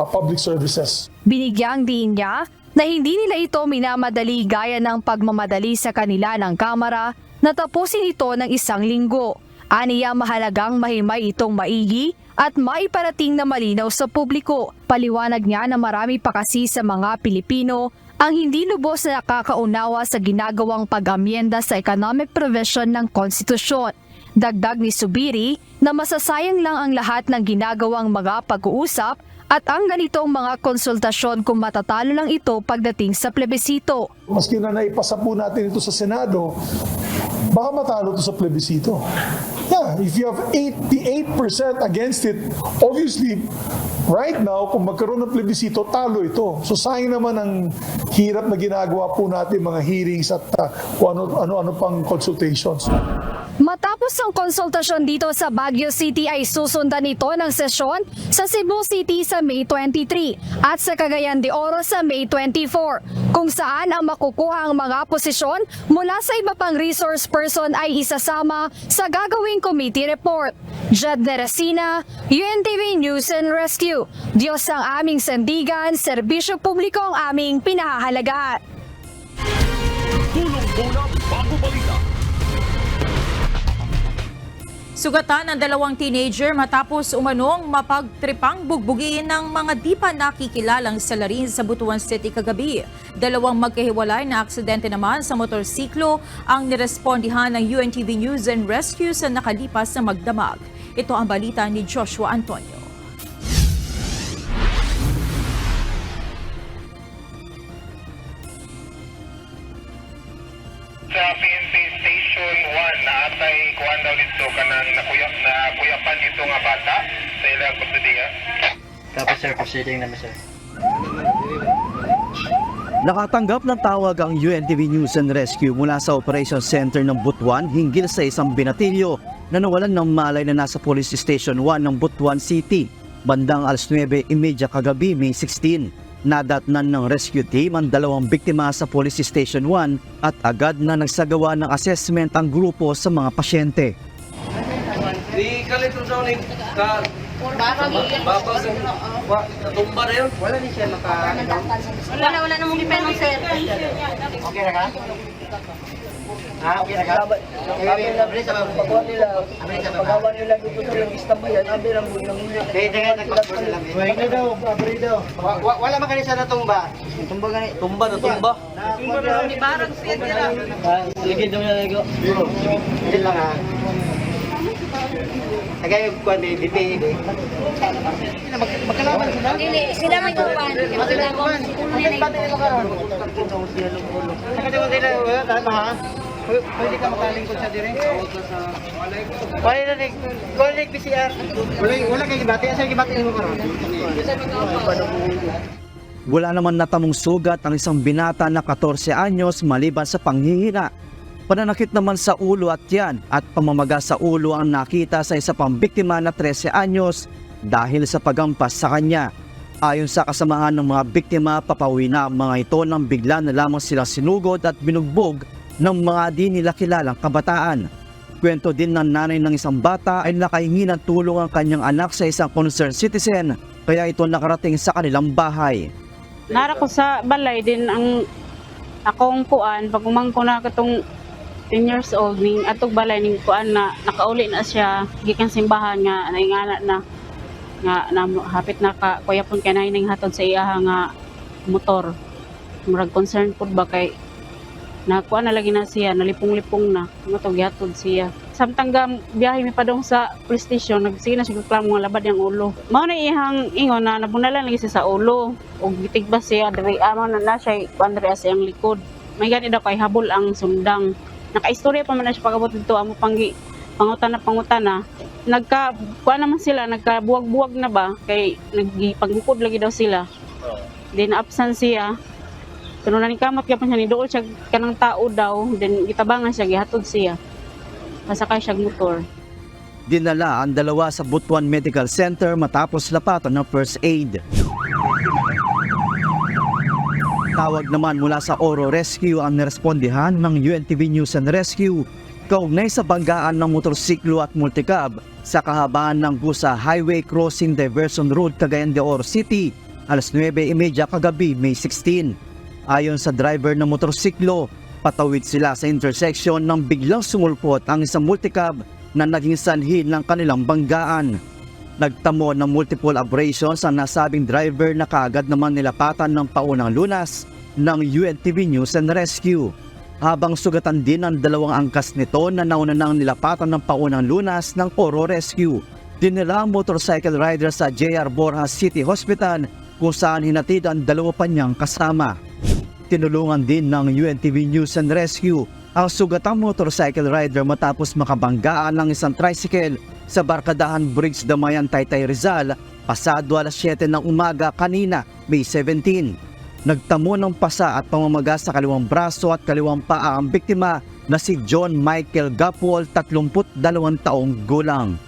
public services. Binigyang diin niya na hindi nila ito minamadali gaya ng pagmamadali sa kanila ng Kamara na tapusin ito ng 1 linggo. Aniya mahalagang mahimay itong maigi at maiparating na malinaw sa publiko. Paliwanag niya na marami pa kasi sa mga Pilipino ang hindi lubos na nakakaunawa sa ginagawang pag-amyenda sa economic provision ng konstitusyon. Dagdag ni Zubiri na masasayang lang ang lahat ng ginagawang mga pag-uusap at ang ganitong mga konsultasyon kung matatalo lang ito pagdating sa plebisito. Maski na naipasa po natin ito sa Senado, baka matalo ito sa plebisito. Yeah, if you have 88% against it, obviously, right now, kung magkaroon ng plebisito, talo ito. So sayang naman ang hirap na ginagawa po natin mga hearings at kung ano-ano pang consultations. Matapos ang konsultasyon dito sa Baguio City ay susundan ito ng sesyon sa Cebu City sa May 23 at sa Cagayan de Oro sa May 24, kung saan ang makukuha ang mga posisyon mula sa iba pang resource person ay isasama sa gagawing committee report. Jed Neresina, UNTV News and Rescue. Diyos ang aming sandigan, serbisyo publiko ang aming pinahahalagahan. Tulong-tulong bago balita. Sugatan ng dalawang teenager matapos umanong mapagtripang bugbugin ng mga di pa nakikilalang salarin sa Butuan City kagabi. Dalawang magkahiwalay na aksidente naman sa motorsiklo ang nirespondihan ng UNTV News and Rescue sa nakalipas na magdamag. Ito ang balita ni Joshua Antonio. Sa PNP Station 1 na atay kuhan daw dito kanang nakuyapan dito nga bata sa ilang kustudiya. Tapos sir, proceeding naman sir. Nakatanggap ng tawag ang UNTV News and Rescue mula sa Operation Center ng Butuan hinggil sa isang binatilyo na nawalan ng malay na nasa Police Station 1 ng Butuan City. Bandang 9:30 kagabi, May 16. Nadatnan ng rescue team ang dalawang biktima sa Police Station 1 at agad na nagsagawa ng assessment ang grupo sa mga pasyente. Di kalit sa uling ka. Babang tumba na yun. Wala ni siya wala namang gipenong sir. Okay na ka? Okay na ka? Okay na bris sa paggawa nila. Paggawa nila dito sa yung istambayan, abi lang mo nang hindi. Kaya nagpapagod lang. Wala daw, abri daw. Wala man kanisa na tumba. Tumba gani. Tumba na tumba. Tumba na ni barang siya dira. Ligid daw na ligo. Hindi lang ha. Agay ko ni DPD. Magkalaban sila. Sila may tupan. Magkalaban. Pati nila karon. Nakati mo sila wala ta ha. Pwede ka makalingkod sa dire. Wala na ni collect PCR. Wala kay gibati, asa gibati mo karon. Wala naman natamong sugat ang isang binata na 14 anyos maliban sa panghihina. Pananakit naman sa ulo at tiyan at pamamaga sa ulo ang nakita sa isa pang biktima na 13 anyos dahil sa pagampas sa kanya. Ayon sa kasamahan ng mga biktima, papauwi na ang mga ito nang bigla na lamang silang sinugod at binugbog ng mga di nila kilalang kabataan. Kwento din ng nanay ng isang bata ay nakahingi ng tulong ang kanyang anak sa isang concerned citizen kaya ito nakarating sa kanilang bahay. Nara ko sa balay din ang akong kuan pag umangko na katong 10 years old ning atog balay ning kuan na nakauli na siya gikan simbahan nga naingana na hapit na ka kuya pun kanay ning hatod sa iya nga motor. Murag concern pud ba kay nakuha na lagi na siya, nalipong-lipong na, matog yatod siya. Samtang biyahe mi pa dong sa police station, nagsige na siya reklamo nga labad yung ulo. Mao na ihang ingon na nabunalan lagi siya sa ulo, o gitigbas siya, diri amon na siya, pandre sa iyang likod. May gani daw kay habol ang sundang. Naka-istorya pa man na siya pag-abot dito, amo pangutan na. Kuha naman sila, nagkabuwag-buwag na ba, kay nagpaglikod lagi daw sila. Then absent siya. Pero nanikamot ka pa siya, nidool siya kanang tao daw, then gitabangan siya, gihatod siya. Pasakay siya motor. Dinala ang dalawa sa Butuan Medical Center matapos lapatan ng first aid. Tawag naman mula sa Oro Rescue ang nirespondihan ng UNTV News and Rescue kaugnay sa banggaan ng motorsiklo at multicab sa kahabaan ng Busa Highway Crossing Diversion Road, Cagayan de Oro City, alas 9:30 kagabi, May 16. Ayon sa driver ng motorsiklo, patawid sila sa intersection nang biglang sumulpot ang isang multicab na naging sanhi ng kanilang banggaan. Nagtamo ng multiple abrasions ang nasabing driver na kaagad naman nilapatan ng paunang lunas ng UNTV News and Rescue. Habang sugatan din ang dalawang angkas nito na nauna nang nilapatan ng paunang lunas ng Oro Rescue. Dinala ang motorcycle rider sa JR Borja City Hospital kung saan hinatid ang dalawa pa niyang kasama. Tinulungan din ng UNTV News and Rescue ang sugatang motorcycle rider matapos makabanggaan ng isang tricycle sa Barkadahan Bridge, Damayan, Taytay, Rizal pasado alas 7 ng umaga kanina, May 17. Nagtamo ng pasa at pamamaga sa kaliwang braso at kaliwang paa ang biktima na si John Michael Gapwol, 32 taong gulang.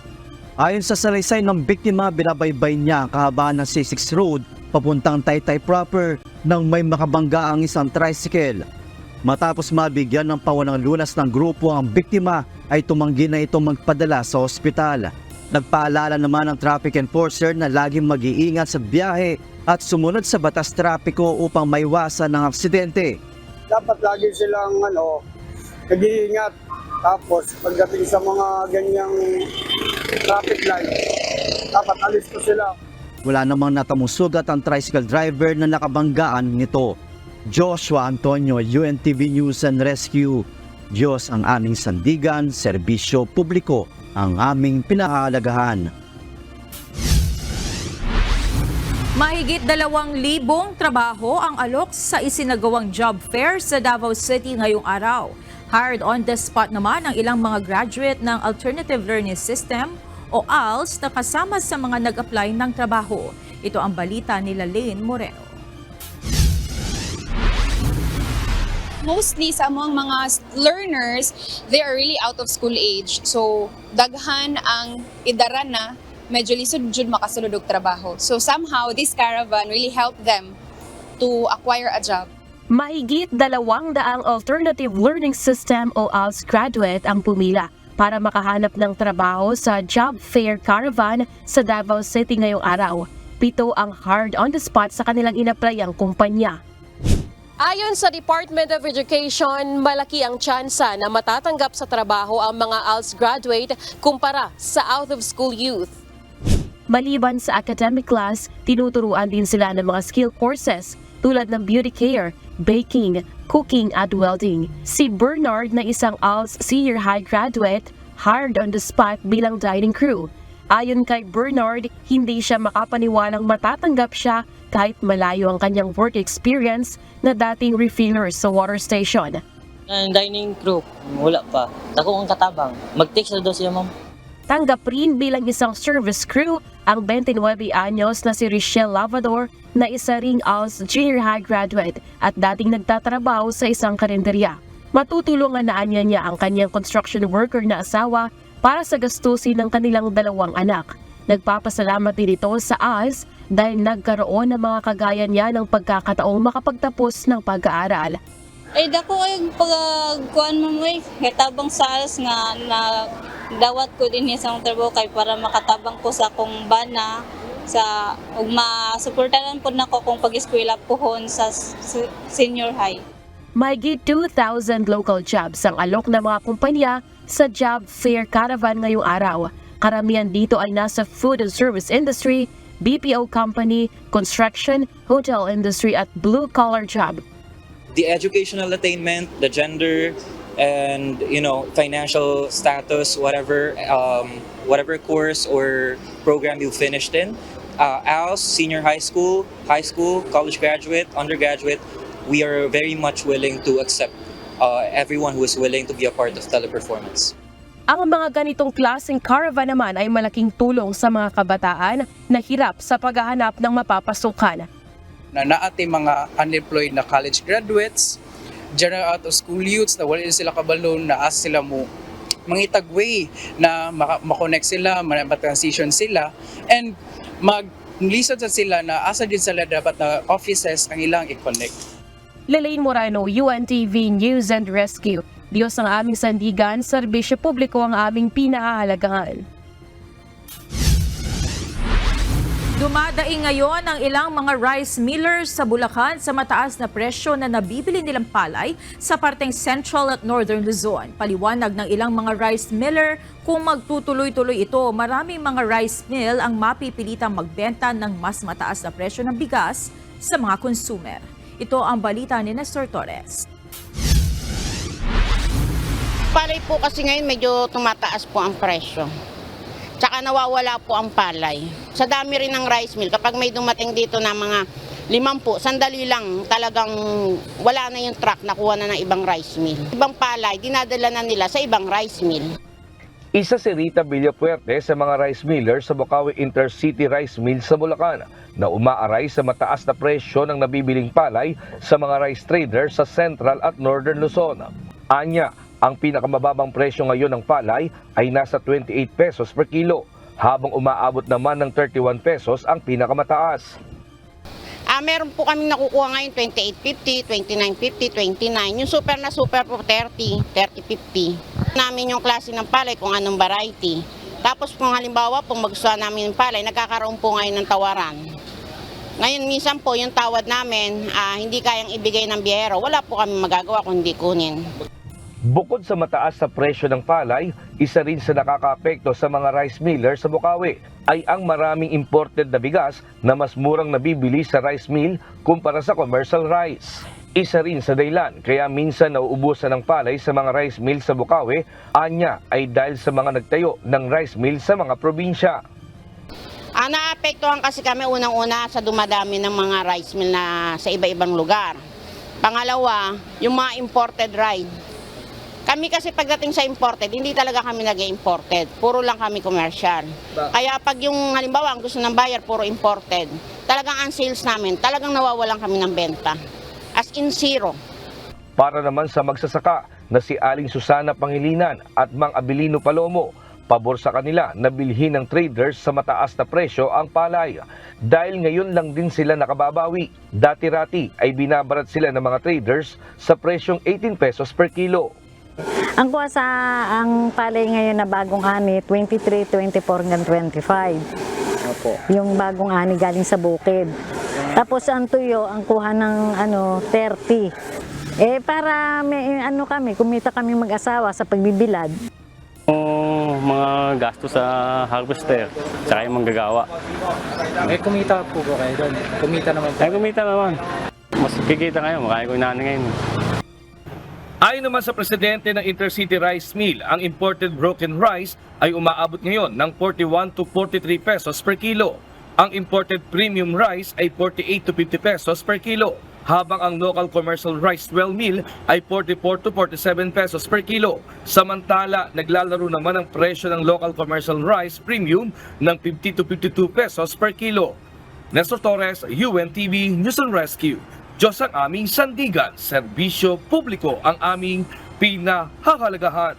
Ayon sa salaysay ng biktima, binabaybay niya ang kahabaan ng C6 Road papuntang Taytay proper nang may makabangga ang isang tricycle. Matapos mabigyan ng pawanang lunas ng grupo ang biktima ay tumanggi na ito magpadala sa ospital. Nagpaalala naman ang traffic enforcer na laging mag-iingat sa biyahe at sumunod sa batas trapiko upang maiwasan ng aksidente. Dapat lagi silang nag-iingat. Tapos pagdating sa mga ganyang traffic light, dapat alis ko sila. Wala namang natamong sugat ang tricycle driver na nakabanggaan nito. Joshua Antonio, UNTV News and Rescue. Diyos ang aming sandigan, serbisyo publiko ang aming pinahahalagahan. Mahigit 2,000 trabaho ang alok sa isinagawang job fair sa Davao City ngayong araw. Hired on the spot naman ang ilang mga graduate ng Alternative Learning System o ALS na kasama sa mga nag-apply ng trabaho. Ito ang balita nila Lane Moreno. Mostly sa among mga learners, they are really out of school age. So, daghan ang idaran na medyo lisod jud makasulod og trabaho. So, somehow, this caravan really helped them to acquire a job. Mahigit 200 Alternative Learning System o ALS graduate ang pumila para makahanap ng trabaho sa Job Fair Caravan sa Davao City ngayong araw. 7 ang hard on the spot sa kanilang inaplayang kumpanya. Ayon sa Department of Education, malaki ang tsansa na matatanggap sa trabaho ang mga ALS graduate kumpara sa out-of-school youth. Maliban sa academic class, tinuturuan din sila ng mga skill courses tulad ng beauty care, baking, cooking at welding. Si Bernard na isang ALS senior high graduate, hired on the spot bilang dining crew. Ayon kay Bernard, hindi siya makapaniwalang matatanggap siya kahit malayo ang kanyang work experience na dating refiller sa water station. Dining crew, wala pa. Ako ang katabang. Mag-text na daw siya, ma'am. Tanggap rin bilang isang service crew ang 29 anyos na si Richelle Lavador na isa ring ALS junior high graduate at dating nagtatrabaho sa isang karinderya. Matutulungan na niya ang kanyang construction worker na asawa para sa gastusin ng kanilang 2 anak. Nagpapasalamat din ito sa ALS dahil nagkaroon ng mga kagaya niya ng pagkakataong makapagtapos ng pag-aaral. Ay dako ay pagkuan mo ay katabang sa ALS nga na dawat ko din sa trabaho kay para makatabang ko sa akong bana sa ug masuportahan pod nako kung pag-eskwela pohon sa senior high. Mahigit 2,000 local jobs ang alok ng mga kumpanya sa Job Fair Caravan ngayong araw. Karamihan dito ay nasa food and service industry, BPO company, construction, hotel industry at blue-collar job. The educational attainment, the gender, and financial status, whatever course or program you finished in, ALS, senior high school, college graduate, undergraduate, we are very much willing to accept everyone who is willing to be a part of Teleperformance. Ang mga ganitong klaseng caravan naman ay malaking tulong sa mga kabataan na hirap sa paghahanap ng mapapasukan. Na naati mga unemployed na college graduates, general out of school youths na wala sila kabalo na as sila mo mangitag way na makonect sila, ma-transition sila, and mag-lisod sa sila na asa din sila dapat na offices ang ilang i-connect. Lelaine Moreno, UNTV News and Rescue. Diyos ang aming sandigan, serbisyo publiko ang aming pinahahalagahan. Dumadaing ngayon ang ilang mga rice millers sa Bulacan sa mataas na presyo na nabibili nilang palay sa parteng Central at Northern Luzon. Paliwanag ng ilang mga rice miller, kung magtutuloy-tuloy ito, maraming mga rice mill ang mapipilitang magbenta ng mas mataas na presyo ng bigas sa mga consumer. Ito ang balita ni Nestor Torres. Palay po kasi ngayon medyo tumataas po ang presyo. tsaka nawawala po ang palay. Sa dami rin ng rice mill, kapag may dumating dito na mga 50, sandali lang talagang wala na yung truck, nakuha na ng ibang rice mill. Ibang palay, dinadala na nila sa ibang rice mill. Isa si Rita Villapuerte sa mga rice miller sa Bukawi Intercity Rice Mill sa Bulacan na umaaray sa mataas na presyo ng nabibiling palay sa mga rice traders sa Central at Northern Luzon. Anya, ang pinakamababang presyo ngayon ng palay ay nasa 28 pesos per kilo, habang umaabot naman ng 31 pesos ang pinakamataas. Meron po kaming nakukuha ngayon 28.50, 29.50, 29. Yung super na super po 30, 30.50. Namin yung klase ng palay kung anong variety. Tapos kung halimbawa po magustuhan namin yung palay, nagkakaroon po ngayon ng tawaran. Ngayon minsan po yung tawad namin, hindi kayang ibigay ng biyahero. Wala po kami magagawa kung hindi kunin. Bukod sa mataas sa presyo ng palay, isa rin sa nakakaapekto sa mga rice miller sa Bukawi ay ang maraming imported na bigas na mas murang nabibili sa rice mill kumpara sa commercial rice. Isa rin sa dahilan kaya minsan nauubusan ng palay sa mga rice mill sa Bukawi, anya ay dahil sa mga nagtayo ng rice mill sa mga probinsya. Naapektuhan kasi kami unang-una sa dumadami ng mga rice mill na sa iba-ibang lugar. Pangalawa, yung mga imported rice. Kami kasi pagdating sa imported, hindi talaga kami nag-imported. Puro lang kami commercial. Kaya pag yung halimbawa ang gusto ng buyer, puro imported. Talagang ang sales namin, talagang nawawalan kami ng benta. As in zero. Para naman sa magsasaka na si Aling Susana Pangilinan at Mang Abilino Palomo, pabor sa kanila na bilhin ng traders sa mataas na presyo ang palay. Dahil ngayon lang din sila nakababawi. Dati-rati ay binabarat sila ng mga traders sa presyong 18 pesos per kilo. Ang kuha sa ang palay ngayon na bagong ani, 23, 24 hanggang 25. Opo. Yung bagong ani galing sa bukid. Tapos ang tuyo, ang kuha ng 30. Para may kami, kumita kami mag-asawa sa pagbibilad. Mga gasto sa harvester, saka yung manggagawa. Kumita po ba kayo doon? Kumita naman po? Kumita naman. Mas kikita ngayon, makaya ko inaanin ngayon. Ayon naman sa presidente ng Intercity Rice Mill, ang imported broken rice ay umaabot ngayon ng 41 to 43 pesos per kilo. Ang imported premium rice ay 48 to 50 pesos per kilo, habang ang local commercial rice well mill ay 44 to 47 pesos per kilo. Samantala, naglalaro naman ang presyo ng local commercial rice premium ng 50 to 52 pesos per kilo. Nestor Torres, UNTV News and Rescue. Diyos ang aming sandigan, serbisyo publiko ang aming pinahahalagahan.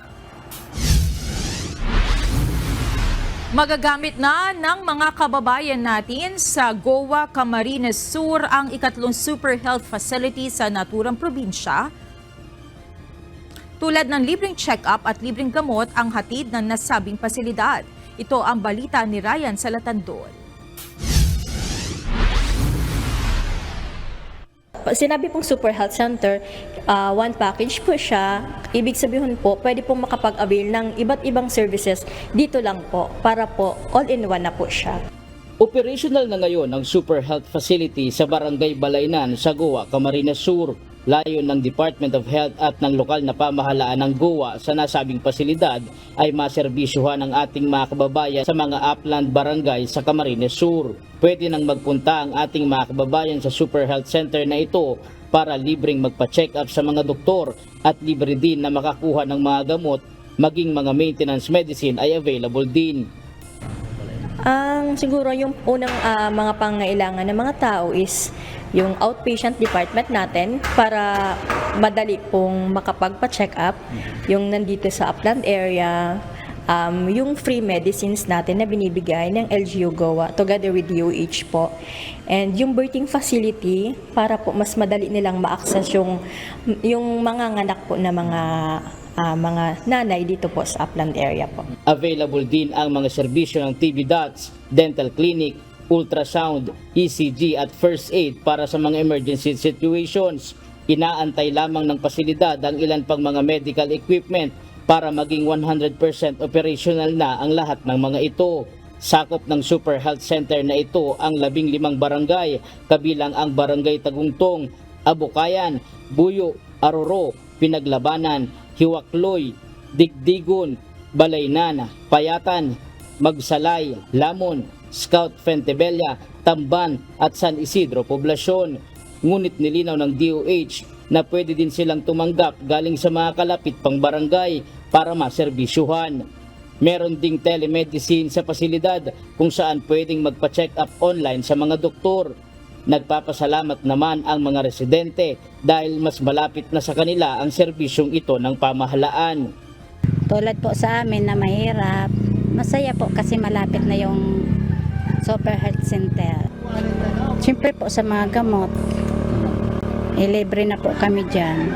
Magagamit na ng mga kababayan natin sa Goa, Camarines Sur ang ikatlong Super Health Facility sa naturang probinsya. Tulad ng libreng check-up at libreng gamot ang hatid ng nasabing pasilidad. Ito ang balita ni Ryan Salatandol. Sinabi pong Super Health Center, one package po siya. Ibig sabihin po, pwede pong makapag-avail ng iba't ibang services dito lang po para po all-in-one na po siya. Operational na ngayon ang Super Health Facility sa Barangay Balaynan sa Goa, Camarines Sur. Layon ng Department of Health at ng lokal na pamahalaan ng Goa sa nasabing pasilidad ay maserbisyuhan ang ating mga kababayan sa mga upland barangay sa Camarines Sur. Pwede nang magpunta ang ating mga kababayan sa Super Health Center na ito para libreng magpa-check up sa mga doktor at libre din na makakuha ng mga gamot, maging mga maintenance medicine ay available din. Siguro yung unang mga pangailangan ng mga tao is yung outpatient department natin para madali pong makapagpa-check up, yung nandito sa upland area, yung free medicines natin na binibigay ng LGU Goa together with DOH po. And yung birthing facility para po mas madali nilang ma-access yung mga nganak po na mga nanay dito po sa upland area po. Available din ang mga serbisyo ng TB dots, dental clinic, ultrasound, ECG at first aid para sa mga emergency situations. Inaantay lamang ng pasilidad ang ilan pang mga medical equipment para maging 100% operational na ang lahat ng mga ito. Sakop ng Super Health Center na ito ang 15 barangay, kabilang ang Barangay Tagungtong, Abukayan, Buyo, Aroro, Pinaglabanan, Hiwakloy, Digdigon, Balaynan, Payatan, Magsalay, Lamon, Scout Fentebella, Tamban at San Isidro poblasyon. Ngunit nilinaw ng DOH na pwede din silang tumanggap galing sa mga kalapit pang barangay para maserbisyuhan. Meron ding telemedicine sa pasilidad kung saan pwedeng magpa-check up online sa mga doktor. Nagpapasalamat naman ang mga residente dahil mas malapit na sa kanila ang serbisyong ito ng pamahalaan. Tulad po sa amin na mahirap, masaya po kasi malapit na yung Super Health Center. Siyempre po sa mga gamot, libre na po kami dyan.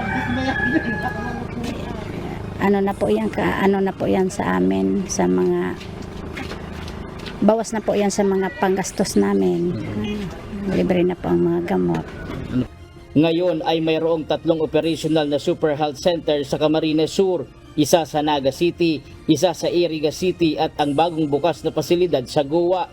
Ano na po yan sa amin, sa mga, bawas na po yan sa mga panggastos namin. Libre na po ang mga gamot. Ngayon ay mayroong 3 operational na Super Health Center sa Camarines Sur, isa sa Naga City, isa sa Iriga City at ang bagong bukas na pasilidad sa Guwa.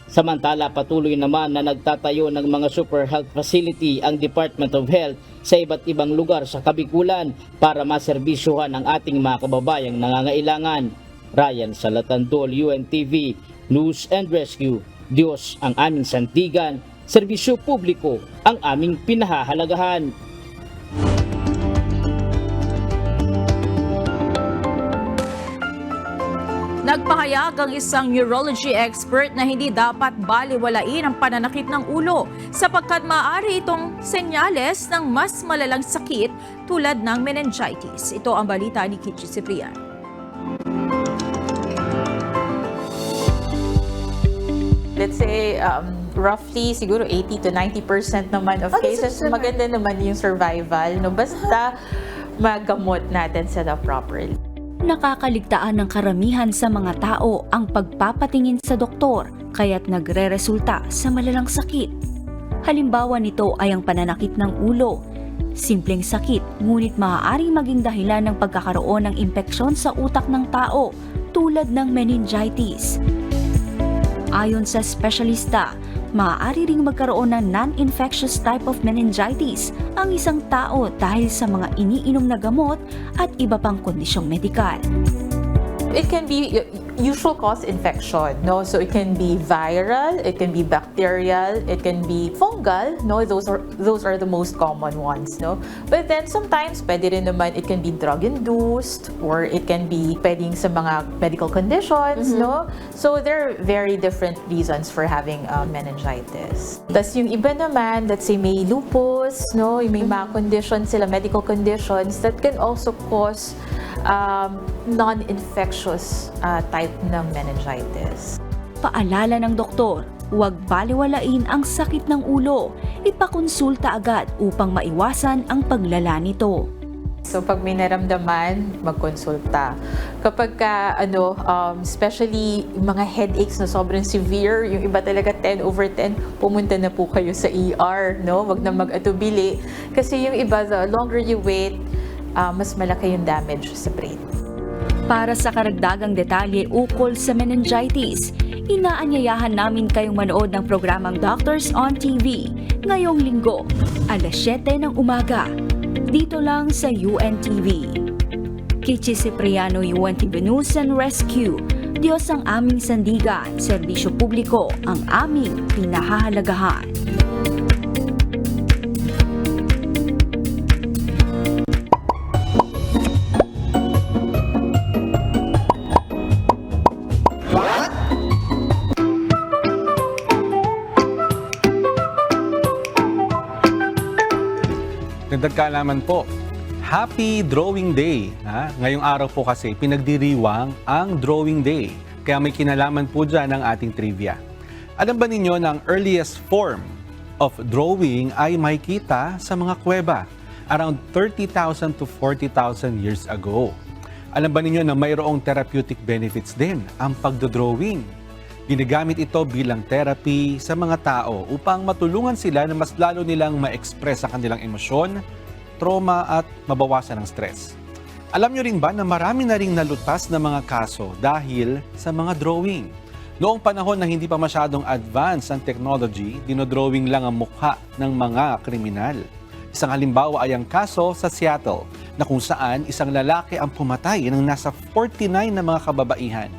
Samantala patuloy naman na nagtatayo ng mga Super Health Facility ang Department of Health sa iba't ibang lugar sa Kabikulan para maserbisyuhan ang ating mga kababayang nangangailangan. Ryan Salatandol, UNTV, News and Rescue. Diyos ang aming sandigan, serbisyo publiko ang aming pinahahalagahan. Nagpahayag ang isang neurology expert na hindi dapat baliwalain ang pananakit ng ulo sapagkat maaari itong senyales ng mas malalang sakit tulad ng meningitis. Ito ang balita ni Kichi Ciprian. Let's say roughly siguro 80 to 90% naman of cases, maganda naman yung survival, no? Basta magamot natin sila properly. Nakakaligtaan ng karamihan sa mga tao ang pagpapatingin sa doktor kaya't nagre-resulta sa malalang sakit. Halimbawa nito ay ang pananakit ng ulo. Simpleng sakit ngunit maaaring maging dahilan ng pagkakaroon ng impeksyon sa utak ng tao tulad ng meningitis. Ayon sa espesyalista, maaari ring magkaroon ng non-infectious type of meningitis ang isang tao dahil sa mga iniinom na gamot at iba pang kondisyong medikal. It can be usual cause infection, no? So it can be viral, it can be bacterial, it can be fungal, no? Those are the most common ones, no? But then sometimes pwede rin naman it can be drug induced or it can be pwedeng sa mga medical conditions, no? So there are very different reasons for having meningitis. Tas yung iba naman, let's say may lupus, no? Yung may mga conditions sila, medical conditions that can also cause non-infectious type ng meningitis. Paalala ng doktor, huwag baliwalain ang sakit ng ulo. Ipakonsulta agad upang maiwasan ang paglala nito. So pag may naramdaman, magkonsulta. Kapag especially mga headaches na sobrang severe, yung iba talaga 10/10, pumunta na po kayo sa ER, no? Wag na mag-atubili kasi yung iba, the longer you wait, mas malaki yung damage sa brain. Para sa karagdagang detalye ukol sa meningitis, inaanyayahan namin kayong manood ng programang Doctors on TV ngayong linggo, alas 7 ng umaga, dito lang sa UNTV. Kichi Cipriano, UNTV News and Rescue. Diyos ang aming sandigan, serbisyo publiko ang aming pinahahalagahan. Dagdag kaalaman po, Happy Drawing Day. Ngayong araw po kasi pinagdiriwang ang Drawing Day. Kaya may kinalaman po dyan ang ating trivia. Alam ba ninyo na ang earliest form of drawing ay makikita sa mga kuweba around 30,000 to 40,000 years ago? Alam ba ninyo na mayroong therapeutic benefits din ang pagdodrawing? Ginagamit ito bilang therapy sa mga tao upang matulungan sila na mas lalo nilang ma-express ang kanilang emosyon, trauma at mabawasan ang stress. Alam nyo rin ba na marami na ring nalutas na mga kaso dahil sa mga drawing? Noong panahon na hindi pa masyadong advanced ang technology, dinodrawing lang ang mukha ng mga kriminal. Isang halimbawa ay ang kaso sa Seattle na kung saan isang lalaki ang pumatay ng nasa 49 na mga kababaihan.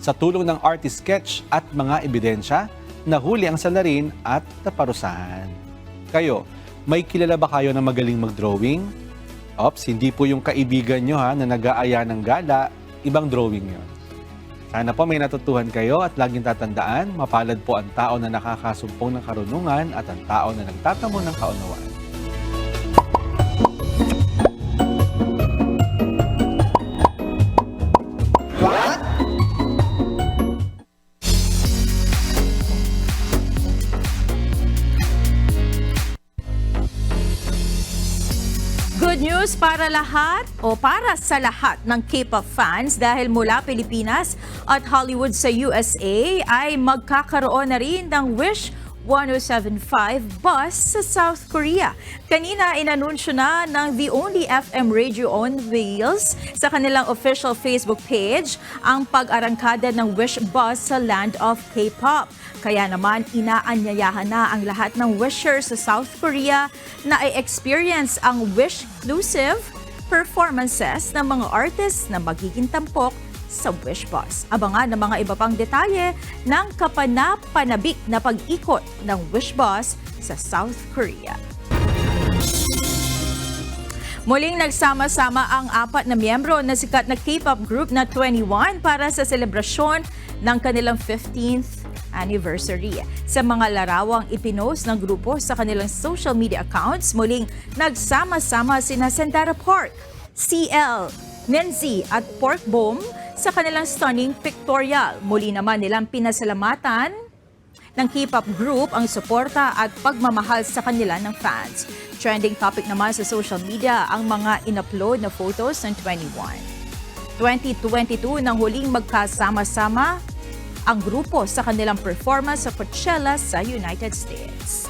Sa tulong ng artist sketch at mga ebidensya, nahuli ang salarin at naparusahan. Kayo, may kilala ba kayo na magaling mag-drawing? Ops, hindi po yung kaibigan nyo na nag-aaya ng gala, ibang drawing yun. Sana po may natutuhan kayo at laging tatandaan, mapalad po ang tao na nakakasumpong ng karunungan at ang tao na nagtatamo ng kaunawaan. Good news para lahat o para sa lahat ng K-pop fans dahil mula Pilipinas at Hollywood sa USA ay magkakaroon na rin ng Wish 1075 bus sa South Korea. Kanina inanunsyo na ng The Only FM Radio on Wheels sa kanilang official Facebook page ang pag-arangkada ng Wish bus sa Land of K-pop. Kaya naman inaanyayahan na ang lahat ng wishers sa South Korea na i-experience ang Wish-exclusive performances ng mga artists na magiging tampok sa Wish Bus. Abangan ng mga iba pang detalye ng kapanapanabik na pag-ikot ng Wish Bus sa South Korea. Muling nagsama-sama ang 4 na miyembro na sikat na K-pop group na 21 para sa selebrasyon ng kanilang 15th anniversary. Sa mga larawang ipinost ng grupo sa kanilang social media accounts, muling nagsama-sama sina Sandara Park, CL, Nenzi at Pork Boom sa kanilang stunning pictorial. Muli naman nilang pinasalamatan ng K-pop group ang suporta at pagmamahal sa kanila ng fans. Trending topic naman sa social media ang mga in-upload na photos ng 21. 2022 nang huling magkasama-sama ang grupo sa kanilang performance sa Coachella sa United States.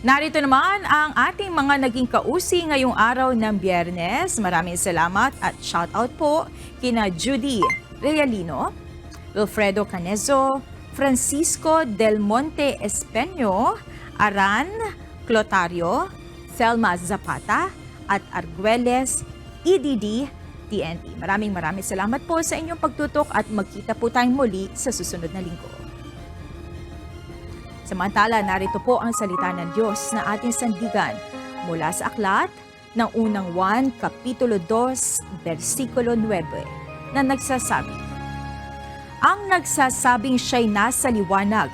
Narito naman ang ating mga naging kausi ngayong araw ng Biyernes. Maraming salamat at shoutout po kina Judy Realino, Wilfredo Canezo, Francisco Del Monte Espeño, Aran Clotario, Thelma Zapata at Arguelles EDD TNT. Maraming salamat po sa inyong pagtutok at magkita po tayong muli sa susunod na linggo. Samantala, narito po ang salita ng Diyos na ating sandigan mula sa aklat ng unang Juan, Kapitulo 2, versikulo 9 na nagsasabi, ang nagsasabing siya'y nasa liwanag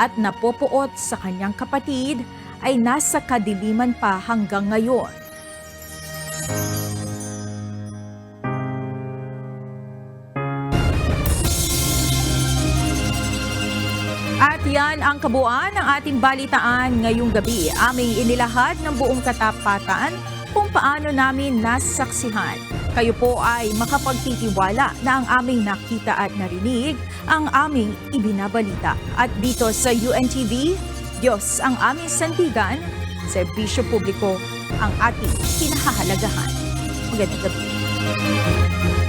at napopuot sa kanyang kapatid ay nasa kadiliman pa hanggang ngayon. At yan ang kabuuan ng ating balitaan ngayong gabi. Aming inilahad ng buong katapatan kung paano namin nasaksihan. Kayo po ay makapagtitiwala na ang aming nakita at narinig, ang aming ibinabalita. At dito sa UNTV, Diyos ang aming sandigan, serbisyo publiko ang ating pinahahalagahan. Magandang gabi.